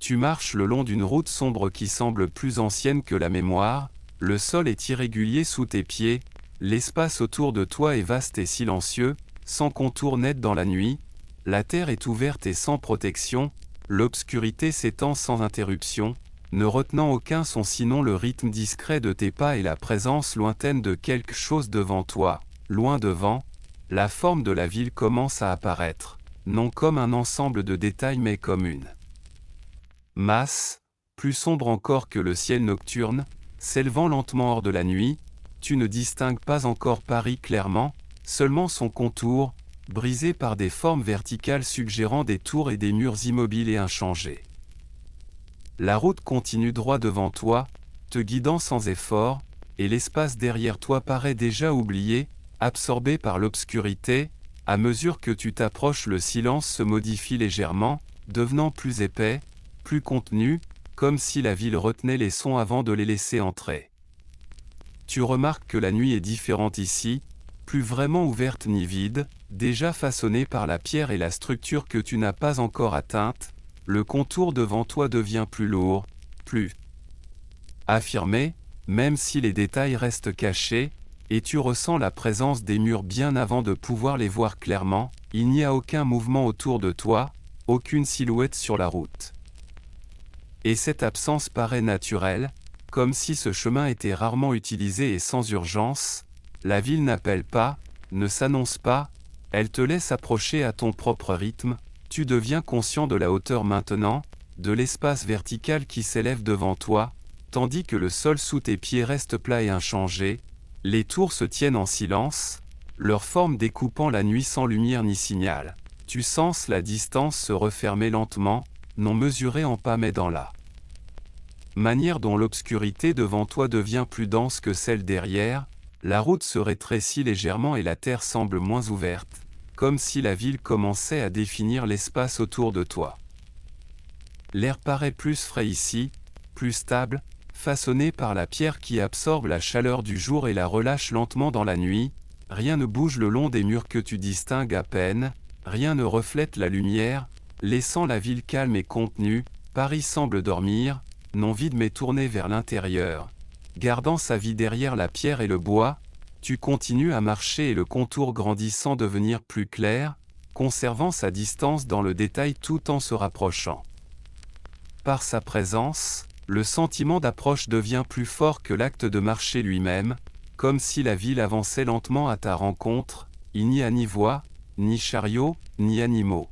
Tu marches le long d'une route sombre qui semble plus ancienne que la mémoire, le sol est irrégulier sous tes pieds, l'espace autour de toi est vaste et silencieux, sans contour net dans la nuit, la terre est ouverte et sans protection, l'obscurité s'étend sans interruption, ne retenant aucun son sinon le rythme discret de tes pas et la présence lointaine de quelque chose devant toi. Loin devant, la forme de la ville commence à apparaître, non comme un ensemble de détails mais comme une masse, plus sombre encore que le ciel nocturne, s'élevant lentement hors de la nuit. Tu ne distingues pas encore Paris clairement, seulement son contour, brisé par des formes verticales suggérant des tours et des murs immobiles et inchangés. La route continue droit devant toi, te guidant sans effort, et l'espace derrière toi paraît déjà oublié, absorbé par l'obscurité. À mesure que tu t'approches, le silence se modifie légèrement, devenant plus épais, plus contenu, comme si la ville retenait les sons avant de les laisser entrer. Tu remarques que la nuit est différente ici, plus vraiment ouverte ni vide, déjà façonnée par la pierre et la structure que tu n'as pas encore atteinte. Le contour devant toi devient plus lourd, plus affirmé, même si les détails restent cachés, et tu ressens la présence des murs bien avant de pouvoir les voir clairement. Il n'y a aucun mouvement autour de toi, aucune silhouette sur la route. Et cette absence paraît naturelle, comme si ce chemin était rarement utilisé et sans urgence. La ville n'appelle pas, ne s'annonce pas, elle te laisse approcher à ton propre rythme. Tu deviens conscient de la hauteur maintenant, de l'espace vertical qui s'élève devant toi, tandis que le sol sous tes pieds reste plat et inchangé. Les tours se tiennent en silence, leur forme découpant la nuit sans lumière ni signal. Tu sens la distance se refermer lentement, non mesurée en pas mais dans la manière dont l'obscurité devant toi devient plus dense que celle derrière. La route se rétrécit légèrement et la terre semble moins ouverte, comme si la ville commençait à définir l'espace autour de toi. L'air paraît plus frais ici, plus stable, façonné par la pierre qui absorbe la chaleur du jour et la relâche lentement dans la nuit. Rien ne bouge le long des murs que tu distingues à peine, rien ne reflète la lumière, laissant la ville calme et contenue. Paris semble dormir, non vide mais tourné vers l'intérieur. Gardant sa vie derrière la pierre et le bois, tu continues à marcher et le contour grandit sans devenir plus clair, conservant sa distance dans le détail tout en se rapprochant. Par sa présence, le sentiment d'approche devient plus fort que l'acte de marcher lui-même, comme si la ville avançait lentement à ta rencontre. Il n'y a ni voix, ni chariot, ni animaux.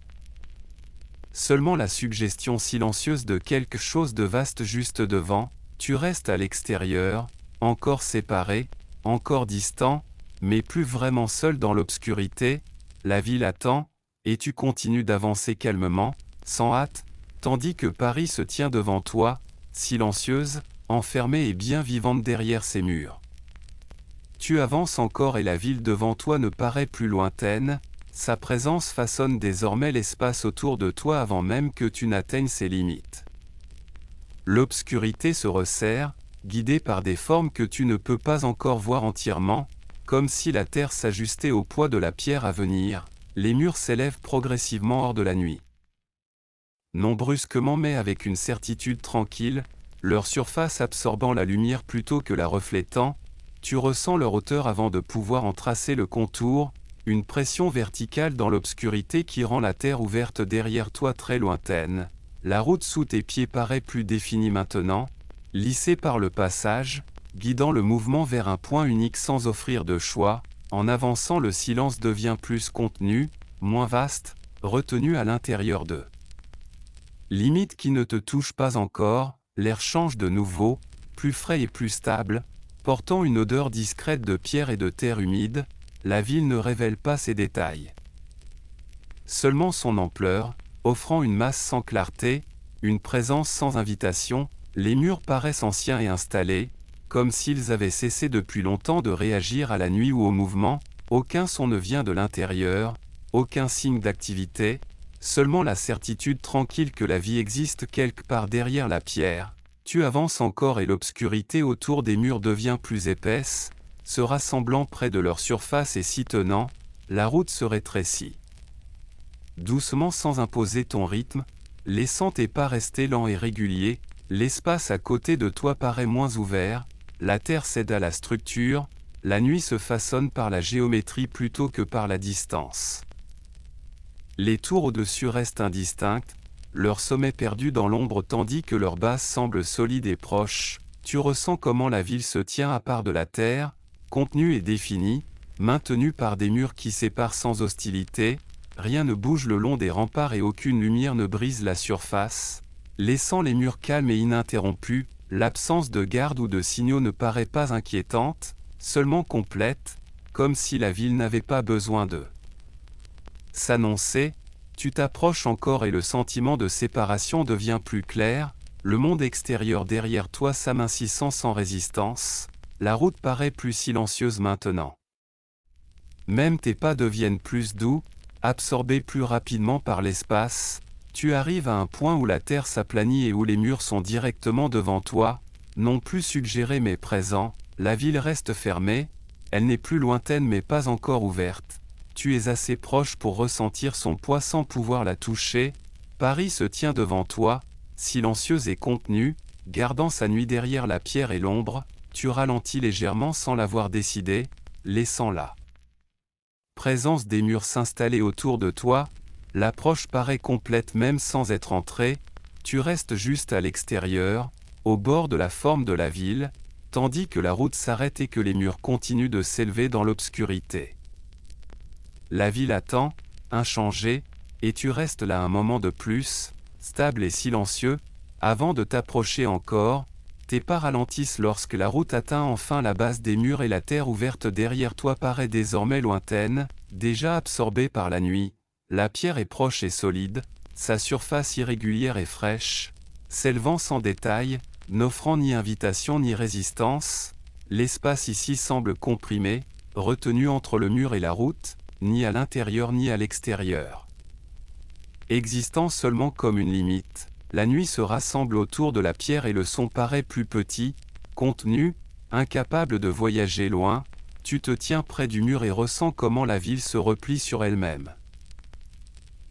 Seulement la suggestion silencieuse de quelque chose de vaste juste devant. Tu restes à l'extérieur, encore séparé, encore distant, mais plus vraiment seul dans l'obscurité. La ville attend, et tu continues d'avancer calmement, sans hâte, tandis que Paris se tient devant toi, silencieuse, enfermée et bien vivante derrière ses murs. Tu avances encore et la ville devant toi ne paraît plus lointaine. Sa présence façonne désormais l'espace autour de toi avant même que tu n'atteignes ses limites. L'obscurité se resserre, guidée par des formes que tu ne peux pas encore voir entièrement, comme si la terre s'ajustait au poids de la pierre à venir. Les murs s'élèvent progressivement hors de la nuit. Non brusquement mais avec une certitude tranquille, leur surface absorbant la lumière plutôt que la reflétant. Tu ressens leur hauteur avant de pouvoir en tracer le contour. Une pression verticale dans l'obscurité qui rend la terre ouverte derrière toi très lointaine. La route sous tes pieds paraît plus définie maintenant, lissée par le passage, guidant le mouvement vers un point unique sans offrir de choix. En avançant, le silence devient plus contenu, moins vaste, retenu à l'intérieur de limites qui ne te touchent pas encore. L'air change de nouveau, plus frais et plus stable, portant une odeur discrète de pierre et de terre humide. La ville ne révèle pas ses détails, seulement son ampleur, offrant une masse sans clarté, une présence sans invitation. Les murs paraissent anciens et installés, comme s'ils avaient cessé depuis longtemps de réagir à la nuit ou au mouvement. Aucun son ne vient de l'intérieur, aucun signe d'activité, seulement la certitude tranquille que la vie existe quelque part derrière la pierre. Tu avances encore et l'obscurité autour des murs devient plus épaisse, se rassemblant près de leur surface et s'y tenant. La route se rétrécit. Doucement sans imposer ton rythme, laissant tes pas rester lents et réguliers, l'espace à côté de toi paraît moins ouvert, la terre cède à la structure, la nuit se façonne par la géométrie plutôt que par la distance. Les tours au-dessus restent indistinctes, leur sommet perdu dans l'ombre tandis que leur base semble solide et proche. Tu ressens comment la ville se tient à part de la terre, contenue et définie, maintenue par des murs qui séparent sans hostilité, rien ne bouge le long des remparts et aucune lumière ne brise la surface, laissant les murs calmes et ininterrompus, l'absence de garde ou de signaux ne paraît pas inquiétante, seulement complète, comme si la ville n'avait pas besoin de s'annoncer. Tu t'approches encore et le sentiment de séparation devient plus clair, le monde extérieur derrière toi s'amincissant sans résistance, la route paraît plus silencieuse maintenant. Même tes pas deviennent plus doux, absorbés plus rapidement par l'espace, tu arrives à un point où la terre s'aplanit et où les murs sont directement devant toi, non plus suggérés mais présents, la ville reste fermée, elle n'est plus lointaine mais pas encore ouverte. Tu es assez proche pour ressentir son poids sans pouvoir la toucher, Paris se tient devant toi, silencieuse et contenue, gardant sa nuit derrière la pierre et l'ombre, tu ralentis légèrement sans l'avoir décidé, laissant la présence des murs s'installer autour de toi, l'approche paraît complète même sans être entrée, tu restes juste à l'extérieur, au bord de la forme de la ville, tandis que la route s'arrête et que les murs continuent de s'élever dans l'obscurité. La ville attend, inchangée, et tu restes là un moment de plus, stable et silencieux, avant de t'approcher encore, tes pas ralentissent lorsque la route atteint enfin la base des murs et la terre ouverte derrière toi paraît désormais lointaine, déjà absorbée par la nuit, la pierre est proche et solide, sa surface irrégulière et fraîche, s'élevant sans détail, n'offrant ni invitation ni résistance, l'espace ici semble comprimé, retenu entre le mur et la route, ni à l'intérieur ni à l'extérieur. Existant seulement comme une limite, la nuit se rassemble autour de la pierre et le son paraît plus petit, contenu, incapable de voyager loin, tu te tiens près du mur et ressens comment la ville se replie sur elle-même.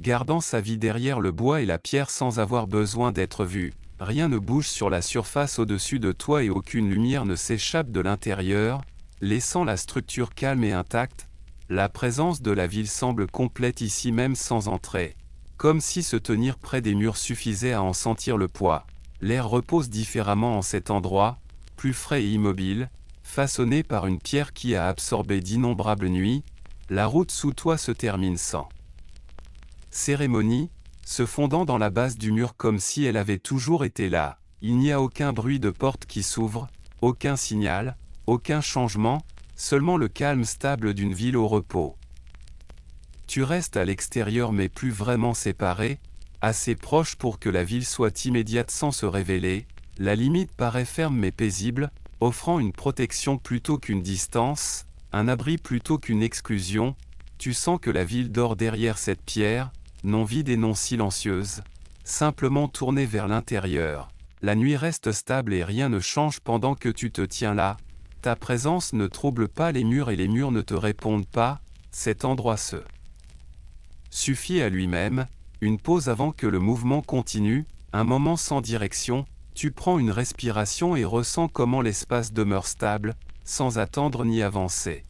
Gardant sa vie derrière le bois et la pierre sans avoir besoin d'être vue, rien ne bouge sur la surface au-dessus de toi et aucune lumière ne s'échappe de l'intérieur, laissant la structure calme et intacte. La présence de la ville semble complète ici même sans entrer. Comme si se tenir près des murs suffisait à en sentir le poids. L'air repose différemment en cet endroit, plus frais et immobile, façonné par une pierre qui a absorbé d'innombrables nuits, la route sous toi se termine sans cérémonie, se fondant dans la base du mur comme si elle avait toujours été là. Il n'y a aucun bruit de porte qui s'ouvre, aucun signal, aucun changement, seulement le calme stable d'une ville au repos. Tu restes à l'extérieur mais plus vraiment séparé, assez proche pour que la ville soit immédiate sans se révéler, la limite paraît ferme mais paisible, offrant une protection plutôt qu'une distance, un abri plutôt qu'une exclusion, tu sens que la ville dort derrière cette pierre, non vide et non silencieuse, simplement tournée vers l'intérieur. La nuit reste stable et rien ne change pendant que tu te tiens là, ta présence ne trouble pas les murs et les murs ne te répondent pas, cet endroit se suffit à lui-même, une pause avant que le mouvement continue, un moment sans direction, tu prends une respiration et ressens comment l'espace demeure stable, sans attendre ni avancer.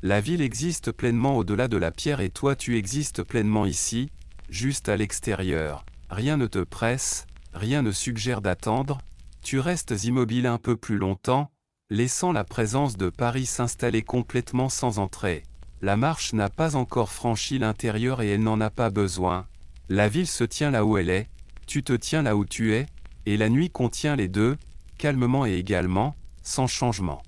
La ville existe pleinement au-delà de la pierre et toi tu existes pleinement ici, juste à l'extérieur. Rien ne te presse, rien ne suggère d'attendre, tu restes immobile un peu plus longtemps, laissant la présence de Paris s'installer complètement sans entrée. La marche n'a pas encore franchi l'intérieur et elle n'en a pas besoin. La ville se tient là où elle est, tu te tiens là où tu es, et la nuit contient les deux, calmement et également, sans changement.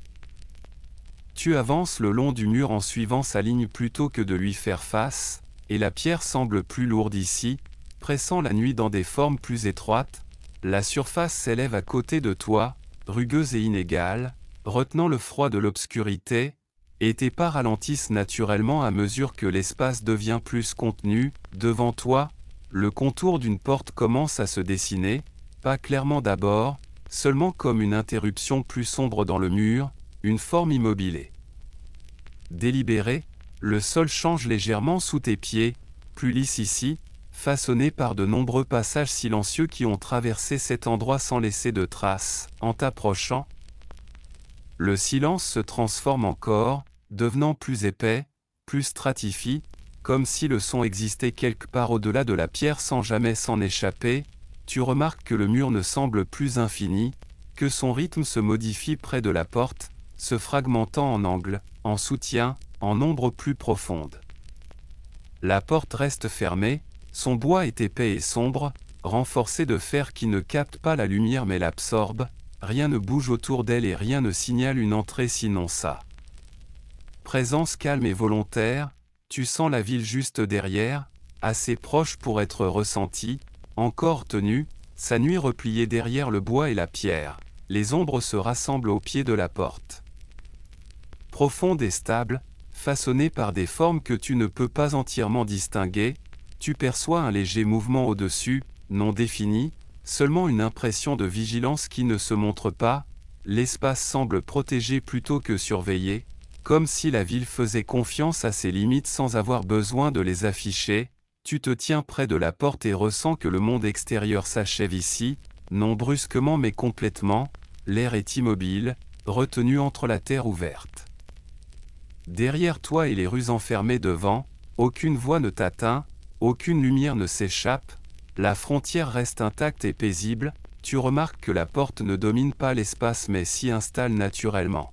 Tu avances le long du mur en suivant sa ligne plutôt que de lui faire face, et la pierre semble plus lourde ici, pressant la nuit dans des formes plus étroites. La surface s'élève à côté de toi, rugueuse et inégale, retenant le froid de l'obscurité, et tes pas ralentissent naturellement à mesure que l'espace devient plus contenu. Devant toi, le contour d'une porte commence à se dessiner, pas clairement d'abord, seulement comme une interruption plus sombre dans le mur, une forme immobilée. Délibérée, le sol change légèrement sous tes pieds, plus lisse ici, façonné par de nombreux passages silencieux qui ont traversé cet endroit sans laisser de traces. En t'approchant, le silence se transforme encore, devenant plus épais, plus stratifié, comme si le son existait quelque part au-delà de la pierre sans jamais s'en échapper. Tu remarques que le mur ne semble plus infini, que son rythme se modifie près de la porte, se fragmentant en angles, en soutien, en ombres plus profondes. La porte reste fermée, son bois est épais et sombre, renforcé de fer qui ne capte pas la lumière mais l'absorbe, rien ne bouge autour d'elle et rien ne signale une entrée sinon sa présence calme et volontaire. Tu sens la ville juste derrière, assez proche pour être ressentie, encore tenue, sa nuit repliée derrière le bois et la pierre. Les ombres se rassemblent au pied de la porte. Profonde et stable, façonnée par des formes que tu ne peux pas entièrement distinguer, tu perçois un léger mouvement au-dessus, non défini, seulement une impression de vigilance qui ne se montre pas. L'espace semble protégé plutôt que surveillé, comme si la ville faisait confiance à ses limites sans avoir besoin de les afficher. Tu te tiens près de la porte et ressens que le monde extérieur s'achève ici, non brusquement mais complètement. L'air est immobile, retenu entre la terre ouverte derrière toi et les rues enfermées devant. Aucune voix ne t'atteint, aucune lumière ne s'échappe, la frontière reste intacte et paisible. Tu remarques que la porte ne domine pas l'espace mais s'y installe naturellement.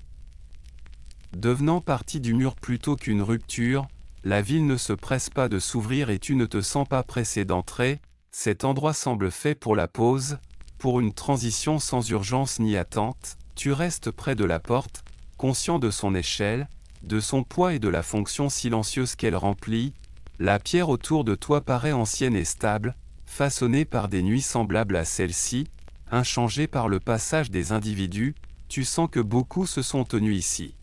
Devenant partie du mur plutôt qu'une rupture, la ville ne se presse pas de s'ouvrir et tu ne te sens pas pressé d'entrer. Cet endroit semble fait pour la pause, pour une transition sans urgence ni attente. Tu restes près de la porte, conscient de son échelle, de son poids et de la fonction silencieuse qu'elle remplit. La pierre autour de toi paraît ancienne et stable, façonnée par des nuits semblables à celle-ci, inchangée par le passage des individus. Tu sens que beaucoup se sont tenus ici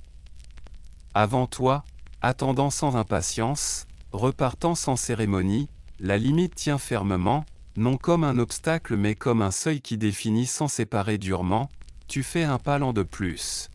avant toi, attendant sans impatience, repartant sans cérémonie. La limite tient fermement, non comme un obstacle mais comme un seuil qui définit sans séparer durement. Tu fais un pas lent de plus.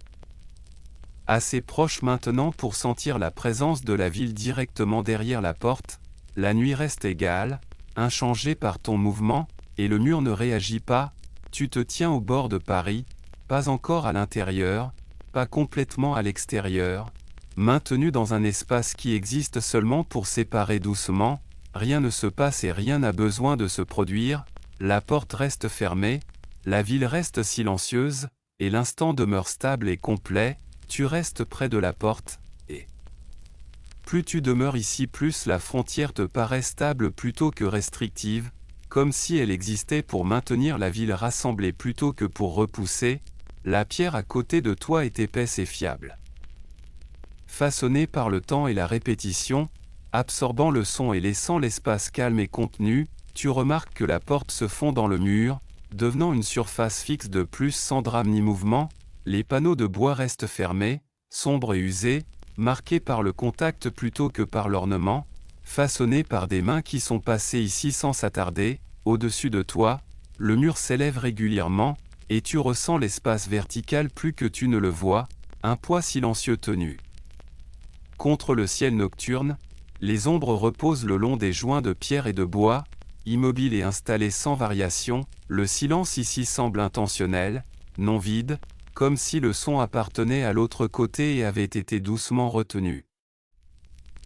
Assez proche maintenant pour sentir la présence de la ville directement derrière la porte. La nuit reste égale, inchangée par ton mouvement, et le mur ne réagit pas. Tu te tiens au bord de Paris, pas encore à l'intérieur, pas complètement à l'extérieur, maintenu dans un espace qui existe seulement pour séparer doucement. Rien ne se passe et rien n'a besoin de se produire. La porte reste fermée, la ville reste silencieuse, et l'instant demeure stable et complet. Tu restes près de la porte, et plus tu demeures ici, plus la frontière te paraît stable plutôt que restrictive, comme si elle existait pour maintenir la ville rassemblée plutôt que pour repousser. La pierre à côté de toi est épaisse et fiable, façonnée par le temps et la répétition, absorbant le son et laissant l'espace calme et contenu. Tu remarques que la porte se fond dans le mur, devenant une surface fixe de plus sans drame ni mouvement. Les panneaux de bois restent fermés, sombres et usés, marqués par le contact plutôt que par l'ornement, façonnés par des mains qui sont passées ici sans s'attarder. Au-dessus de toi, le mur s'élève régulièrement, et tu ressens l'espace vertical plus que tu ne le vois, un poids silencieux tenu contre le ciel nocturne. Les ombres reposent le long des joints de pierre et de bois, immobiles et installés sans variation. Le silence ici semble intentionnel, non vide, comme si le son appartenait à l'autre côté et avait été doucement retenu.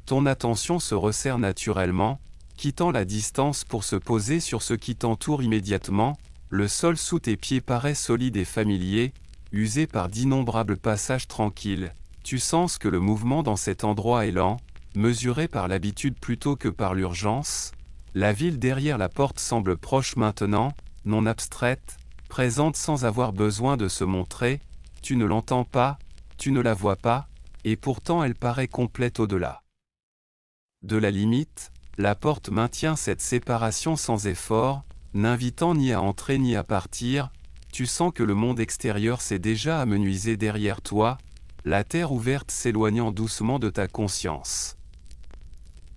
Ton attention se resserre naturellement, quittant la distance pour se poser sur ce qui t'entoure immédiatement. Le sol sous tes pieds paraît solide et familier, usé par d'innombrables passages tranquilles. Tu sens que le mouvement dans cet endroit est lent, mesuré par l'habitude plutôt que par l'urgence. La ville derrière la porte semble proche maintenant, non abstraite, présente sans avoir besoin de se montrer. Tu ne l'entends pas, tu ne la vois pas, et pourtant elle paraît complète au-delà de la limite. La porte maintient cette séparation sans effort, n'invitant ni à entrer ni à partir. Tu sens que le monde extérieur s'est déjà amenuisé derrière toi, la terre ouverte s'éloignant doucement de ta conscience.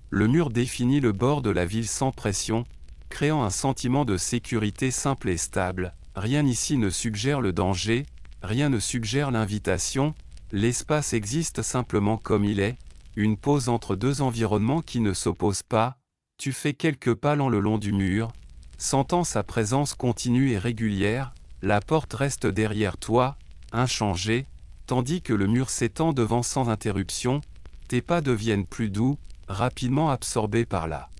Le mur définit le bord de la ville sans pression, créant un sentiment de sécurité simple et stable. Rien ici ne suggère le danger, rien ne suggère l'invitation. L'espace existe simplement comme il est, une pause entre deux environnements qui ne s'opposent pas. Tu fais quelques pas le long du mur, sentant sa présence continue et régulière, la porte reste derrière toi, inchangée, tandis que le mur s'étend devant sans interruption, tes pas deviennent plus doux, rapidement absorbés par la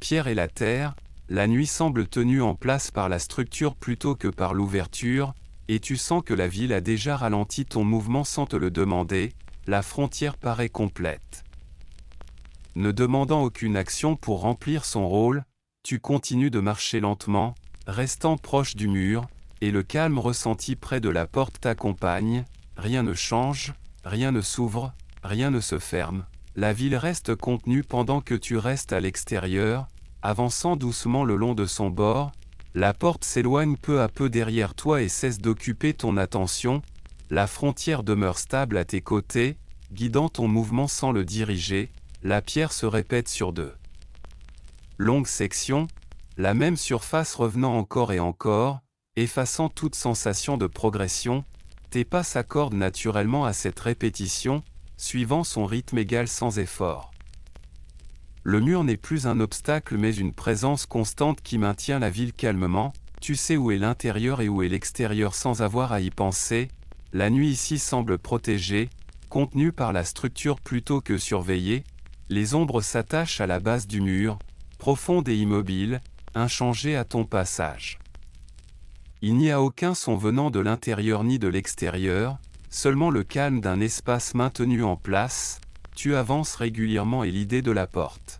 pierre et la terre, la nuit semble tenue en place par la structure plutôt que par l'ouverture, et tu sens que la ville a déjà ralenti ton mouvement sans te le demander, la frontière paraît complète. Ne demandant aucune action pour remplir son rôle, tu continues de marcher lentement, restant proche du mur, et le calme ressenti près de la porte t'accompagne, rien ne change, rien ne s'ouvre, rien ne se ferme. La ville reste contenue pendant que tu restes à l'extérieur, avançant doucement le long de son bord, la porte s'éloigne peu à peu derrière toi et cesse d'occuper ton attention, la frontière demeure stable à tes côtés, guidant ton mouvement sans le diriger, la pierre se répète sur deux longues sections, la même surface revenant encore et encore, effaçant toute sensation de progression, tes pas s'accordent naturellement à cette répétition, suivant son rythme égal sans effort. Le mur n'est plus un obstacle mais une présence constante qui maintient la ville calmement, tu sais où est l'intérieur et où est l'extérieur sans avoir à y penser, la nuit ici semble protégée, contenue par la structure plutôt que surveillée, les ombres s'attachent à la base du mur, profonde et immobile, inchangée à ton passage. Il n'y a aucun son venant de l'intérieur ni de l'extérieur, seulement le calme d'un espace maintenu en place, tu avances régulièrement et l'idée de la porte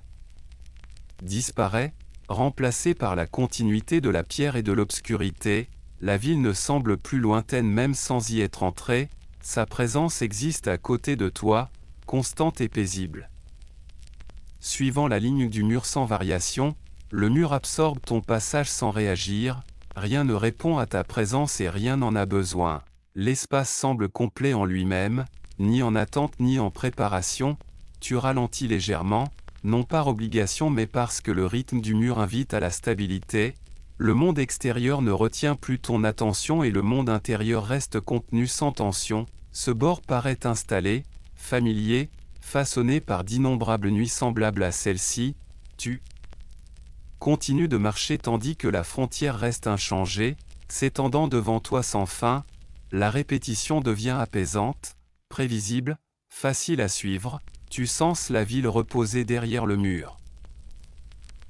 disparaît, remplacée par la continuité de la pierre et de l'obscurité, la ville ne semble plus lointaine même sans y être entrée, sa présence existe à côté de toi, constante et paisible. Suivant la ligne du mur sans variation, le mur absorbe ton passage sans réagir, rien ne répond à ta présence et rien n'en a besoin. L'espace semble complet en lui-même, ni en attente ni en préparation, tu ralentis légèrement, non par obligation mais parce que le rythme du mur invite à la stabilité, le monde extérieur ne retient plus ton attention et le monde intérieur reste contenu sans tension, ce bord paraît installé, familier, façonné par d'innombrables nuits semblables à celle-ci, tu continues de marcher tandis que la frontière reste inchangée, s'étendant devant toi sans fin, la répétition devient apaisante, prévisible, facile à suivre, tu sens la ville reposer derrière le mur.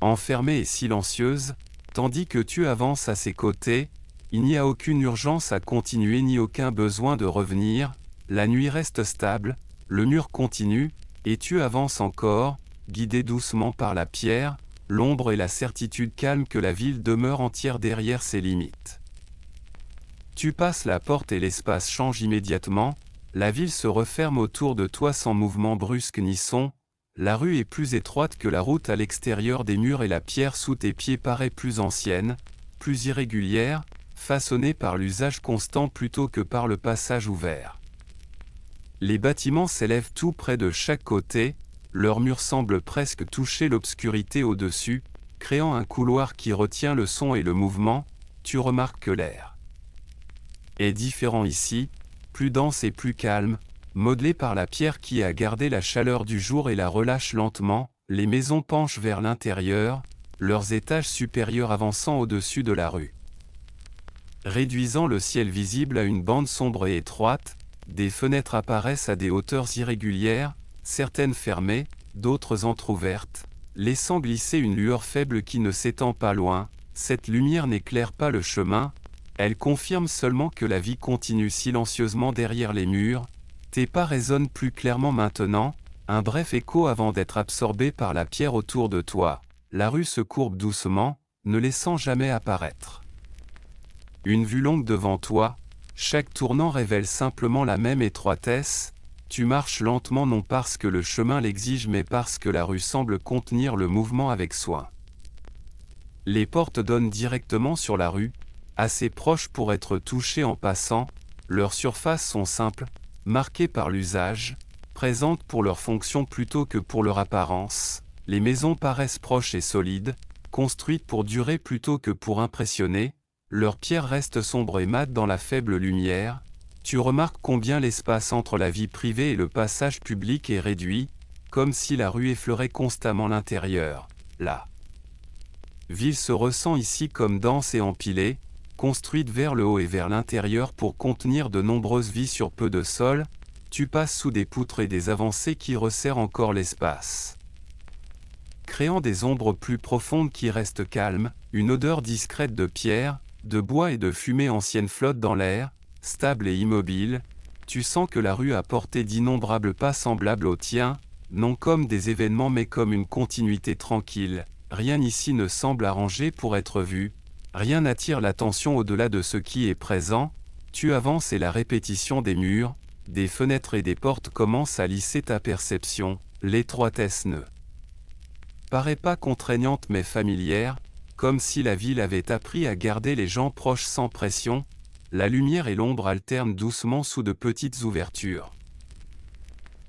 Enfermée et silencieuse, tandis que tu avances à ses côtés, il n'y a aucune urgence à continuer ni aucun besoin de revenir, la nuit reste stable, le mur continue, et tu avances encore, guidé doucement par la pierre, l'ombre et la certitude calme que la ville demeure entière derrière ses limites. Tu passes la porte et l'espace change immédiatement, la ville se referme autour de toi sans mouvement brusque ni son, la rue est plus étroite que la route à l'extérieur des murs et la pierre sous tes pieds paraît plus ancienne, plus irrégulière, façonnée par l'usage constant plutôt que par le passage ouvert. Les bâtiments s'élèvent tout près de chaque côté, leurs murs semblent presque toucher l'obscurité au-dessus, créant un couloir qui retient le son et le mouvement, tu remarques que l'air est différent ici, plus dense et plus calme, modelé par la pierre qui a gardé la chaleur du jour et la relâche lentement, les maisons penchent vers l'intérieur, leurs étages supérieurs avançant au-dessus de la rue. Réduisant le ciel visible à une bande sombre et étroite, des fenêtres apparaissent à des hauteurs irrégulières, certaines fermées, d'autres entr'ouvertes, laissant glisser une lueur faible qui ne s'étend pas loin. Cette lumière n'éclaire pas le chemin, elle confirme seulement que la vie continue silencieusement derrière les murs. Tes pas résonnent plus clairement maintenant, un bref écho avant d'être absorbé par la pierre autour de toi. La rue se courbe doucement, ne laissant jamais apparaître une vue longue devant toi. Chaque tournant révèle simplement la même étroitesse, tu marches lentement non parce que le chemin l'exige mais parce que la rue semble contenir le mouvement avec soin. Les portes donnent directement sur la rue, assez proches pour être touchées en passant, leurs surfaces sont simples, marquées par l'usage, présentes pour leur fonction plutôt que pour leur apparence, les maisons paraissent proches et solides, construites pour durer plutôt que pour impressionner, leurs pierres restent sombres et mates dans la faible lumière, tu remarques combien l'espace entre la vie privée et le passage public est réduit, comme si la rue effleurait constamment l'intérieur. La ville se ressent ici comme dense et empilée, construite vers le haut et vers l'intérieur pour contenir de nombreuses vies sur peu de sol. Tu passes sous des poutres et des avancées qui resserrent encore l'espace, créant des ombres plus profondes qui restent calmes. Une odeur discrète de pierre, de bois et de fumée ancienne flotte dans l'air, stable et immobile. Tu sens que la rue a porté d'innombrables pas semblables aux tiens, non comme des événements mais comme une continuité tranquille. Rien ici ne semble arrangé pour être vu, rien n'attire l'attention au-delà de ce qui est présent. Tu avances et la répétition des murs, des fenêtres et des portes commence à lisser ta perception. L'étroitesse ne paraît pas contraignante mais familière, comme si la ville avait appris à garder les gens proches sans pression. La lumière et l'ombre alternent doucement sous de petites ouvertures,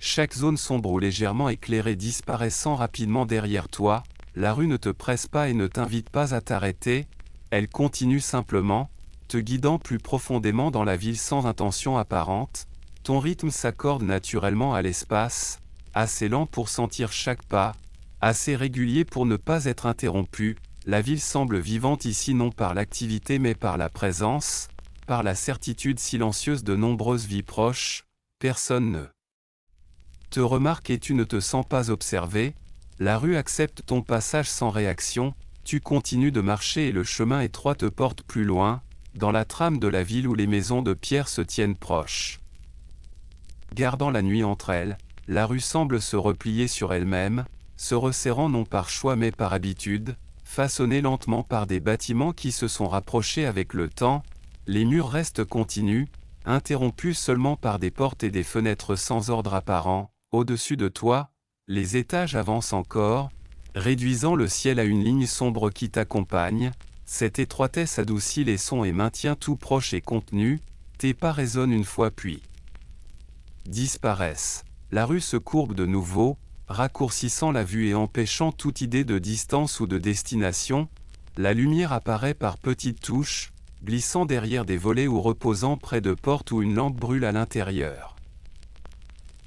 chaque zone sombre ou légèrement éclairée disparaissant rapidement derrière toi. La rue ne te presse pas et ne t'invite pas à t'arrêter, elle continue simplement, te guidant plus profondément dans la ville sans intention apparente. Ton rythme s'accorde naturellement à l'espace, assez lent pour sentir chaque pas, assez régulier pour ne pas être interrompu. La ville semble vivante ici non par l'activité mais par la présence, par la certitude silencieuse de nombreuses vies proches. Personne ne te remarque et tu ne te sens pas observé. La rue accepte ton passage sans réaction. Tu continues de marcher et le chemin étroit te porte plus loin, dans la trame de la ville où les maisons de pierre se tiennent proches, gardant la nuit entre elles. La rue semble se replier sur elle-même, se resserrant non par choix mais par habitude, façonnée lentement par des bâtiments qui se sont rapprochés avec le temps. Les murs restent continus, interrompus seulement par des portes et des fenêtres sans ordre apparent. Au-dessus de toi, les étages avancent encore, réduisant le ciel à une ligne sombre qui t'accompagne. Cette étroitesse adoucit les sons et maintient tout proche et contenu. Tes pas résonnent une fois puis disparaissent. La rue se courbe de nouveau, raccourcissant la vue et empêchant toute idée de distance ou de destination. La lumière apparaît par petites touches, glissant derrière des volets ou reposant près de portes où une lampe brûle à l'intérieur.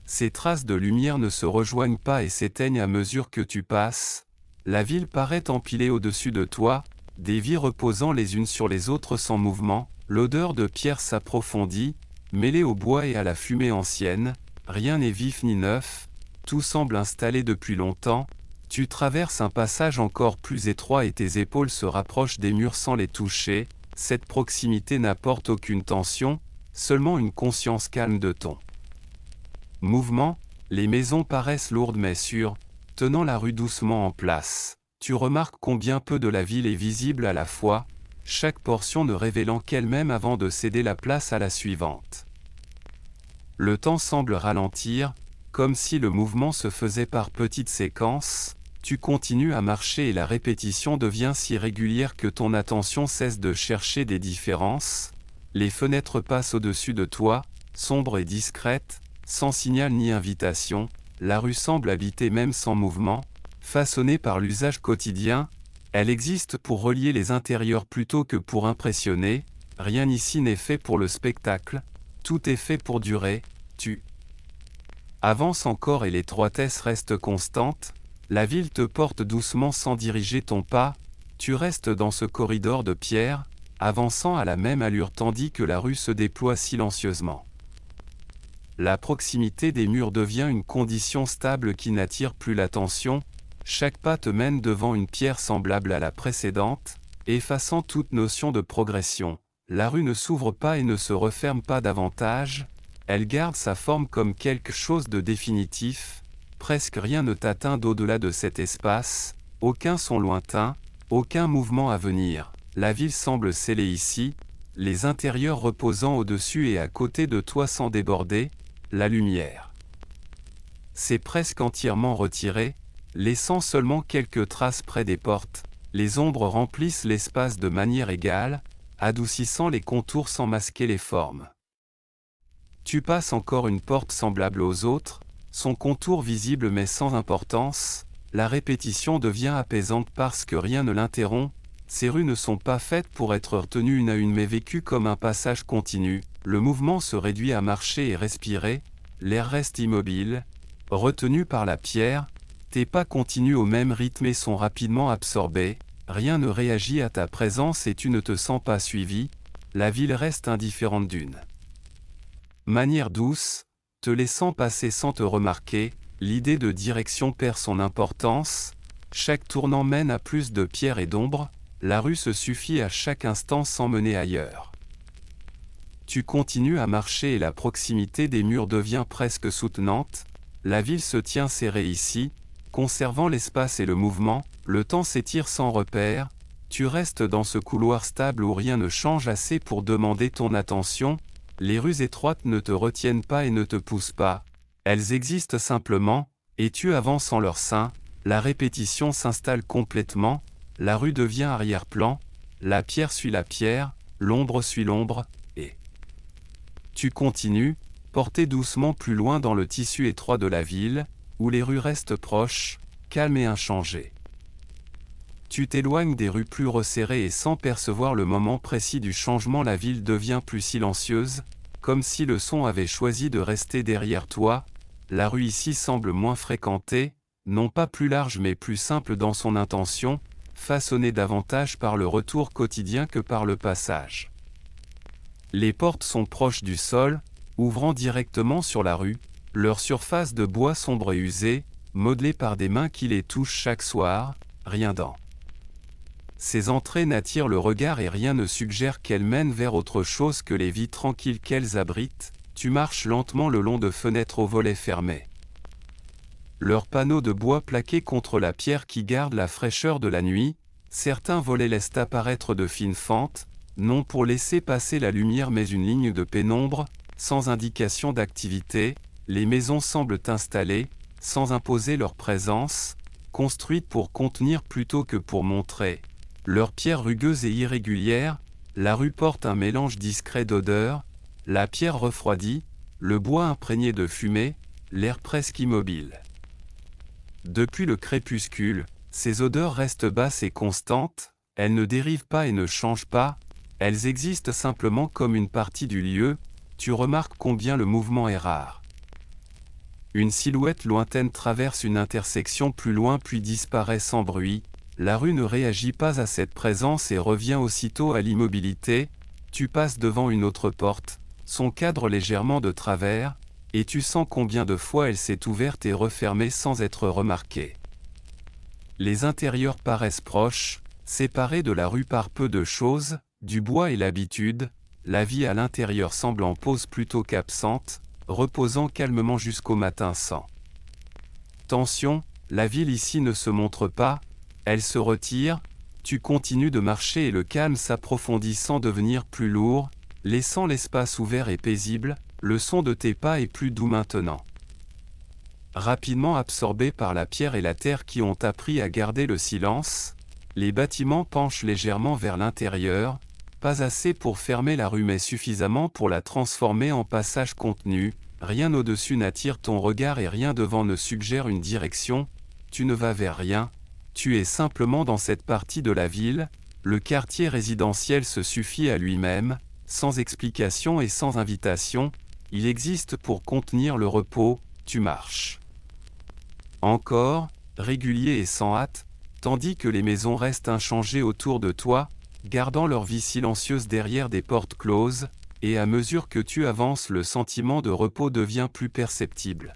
Ces traces de lumière ne se rejoignent pas et s'éteignent à mesure que tu passes. La ville paraît empilée au-dessus de toi, des vies reposant les unes sur les autres sans mouvement. L'odeur de pierre s'approfondit, mêlée au bois et à la fumée ancienne. Rien n'est vif ni neuf, tout semble installé depuis longtemps. Tu traverses un passage encore plus étroit et tes épaules se rapprochent des murs sans les toucher. Cette proximité n'apporte aucune tension, seulement une conscience calme de ton mouvement. Les maisons paraissent lourdes mais sûres, tenant la rue doucement en place. Tu remarques combien peu de la ville est visible à la fois, chaque portion ne révélant qu'elle-même avant de céder la place à la suivante. Le temps semble ralentir, comme si le mouvement se faisait par petites séquences. Tu continues à marcher et la répétition devient si régulière que ton attention cesse de chercher des différences. Les fenêtres passent au-dessus de toi, sombres et discrètes, sans signal ni invitation. La rue semble habitée même sans mouvement, façonnée par l'usage quotidien. Elle existe pour relier les intérieurs plutôt que pour impressionner. Rien ici n'est fait pour le spectacle, tout est fait pour durer. Tu avances encore et l'étroitesse reste constante. La ville te porte doucement sans diriger ton pas. Tu restes dans ce corridor de pierre, avançant à la même allure tandis que la rue se déploie silencieusement. La proximité des murs devient une condition stable qui n'attire plus l'attention. Chaque pas te mène devant une pierre semblable à la précédente, effaçant toute notion de progression. La rue ne s'ouvre pas et ne se referme pas davantage, elle garde sa forme comme quelque chose de définitif. Presque rien ne t'atteint d'au-delà de cet espace, aucun son lointain, aucun mouvement à venir. La ville semble scellée ici, les intérieurs reposant au-dessus et à côté de toi sans déborder. La lumière s'est presque entièrement retirée, laissant seulement quelques traces près des portes. Les ombres remplissent l'espace de manière égale, adoucissant les contours sans masquer les formes. Tu passes encore une porte semblable aux autres, son contour visible mais sans importance. La répétition devient apaisante parce que rien ne l'interrompt. Ces rues ne sont pas faites pour être retenues une à une mais vécues comme un passage continu. Le mouvement se réduit à marcher et respirer, l'air reste immobile, retenu par la pierre. Tes pas continuent au même rythme et sont rapidement absorbés, rien ne réagit à ta présence et tu ne te sens pas suivi, la ville reste indifférente d'une manière douce, te laissant passer sans te remarquer, l'idée de direction perd son importance, chaque tournant mène à plus de pierres et d'ombre, la rue se suffit à chaque instant sans mener ailleurs. Tu continues à marcher et la proximité des murs devient presque soutenante, la ville se tient serrée ici, conservant l'espace et le mouvement, le temps s'étire sans repère, tu restes dans ce couloir stable où rien ne change assez pour demander ton attention, les rues étroites ne te retiennent pas et ne te poussent pas, elles existent simplement, et tu avances en leur sein, la répétition s'installe complètement, la rue devient arrière-plan, la pierre suit la pierre, l'ombre suit l'ombre, et tu continues, porté doucement plus loin dans le tissu étroit de la ville, où les rues restent proches, calmes et inchangées. Tu t'éloignes des rues plus resserrées et sans percevoir le moment précis du changement la ville devient plus silencieuse, comme si le son avait choisi de rester derrière toi, la rue ici semble moins fréquentée, non pas plus large mais plus simple dans son intention, façonnée davantage par le retour quotidien que par le passage. Les portes sont proches du sol, ouvrant directement sur la rue, leur surface de bois sombre et usée, modelée par des mains qui les touchent chaque soir, rien dans ces entrées n'attirent le regard et rien ne suggère qu'elles mènent vers autre chose que les vies tranquilles qu'elles abritent, tu marches lentement le long de fenêtres aux volets fermés. Leurs panneaux de bois plaqués contre la pierre qui gardent la fraîcheur de la nuit, certains volets laissent apparaître de fines fentes, non pour laisser passer la lumière mais une ligne de pénombre, sans indication d'activité, les maisons semblent installées, sans imposer leur présence, construites pour contenir plutôt que pour montrer. Leurs pierres rugueuses et irrégulières, la rue porte un mélange discret d'odeurs, la pierre refroidie, le bois imprégné de fumée, l'air presque immobile. Depuis le crépuscule, ces odeurs restent basses et constantes, elles ne dérivent pas et ne changent pas, elles existent simplement comme une partie du lieu, tu remarques combien le mouvement est rare. Une silhouette lointaine traverse une intersection plus loin puis disparaît sans bruit, la rue ne réagit pas à cette présence et revient aussitôt à l'immobilité, tu passes devant une autre porte, son cadre légèrement de travers, et tu sens combien de fois elle s'est ouverte et refermée sans être remarquée. Les intérieurs paraissent proches, séparés de la rue par peu de choses, du bois et l'habitude, la vie à l'intérieur semble en pause plutôt qu'absente, reposant calmement jusqu'au matin sans tension, la ville ici ne se montre pas, elle se retire, tu continues de marcher et le calme s'approfondit sans devenir plus lourd, laissant l'espace ouvert et paisible, le son de tes pas est plus doux maintenant. Rapidement absorbés par la pierre et la terre qui ont appris à garder le silence, les bâtiments penchent légèrement vers l'intérieur, pas assez pour fermer la rue mais suffisamment pour la transformer en passage contenu, rien au-dessus n'attire ton regard et rien devant ne suggère une direction, tu ne vas vers rien, tu es simplement dans cette partie de la ville, le quartier résidentiel se suffit à lui-même, sans explication et sans invitation, il existe pour contenir le repos, tu marches. Encore, régulier et sans hâte, tandis que les maisons restent inchangées autour de toi, gardant leur vie silencieuse derrière des portes closes, et à mesure que tu avances le sentiment de repos devient plus perceptible.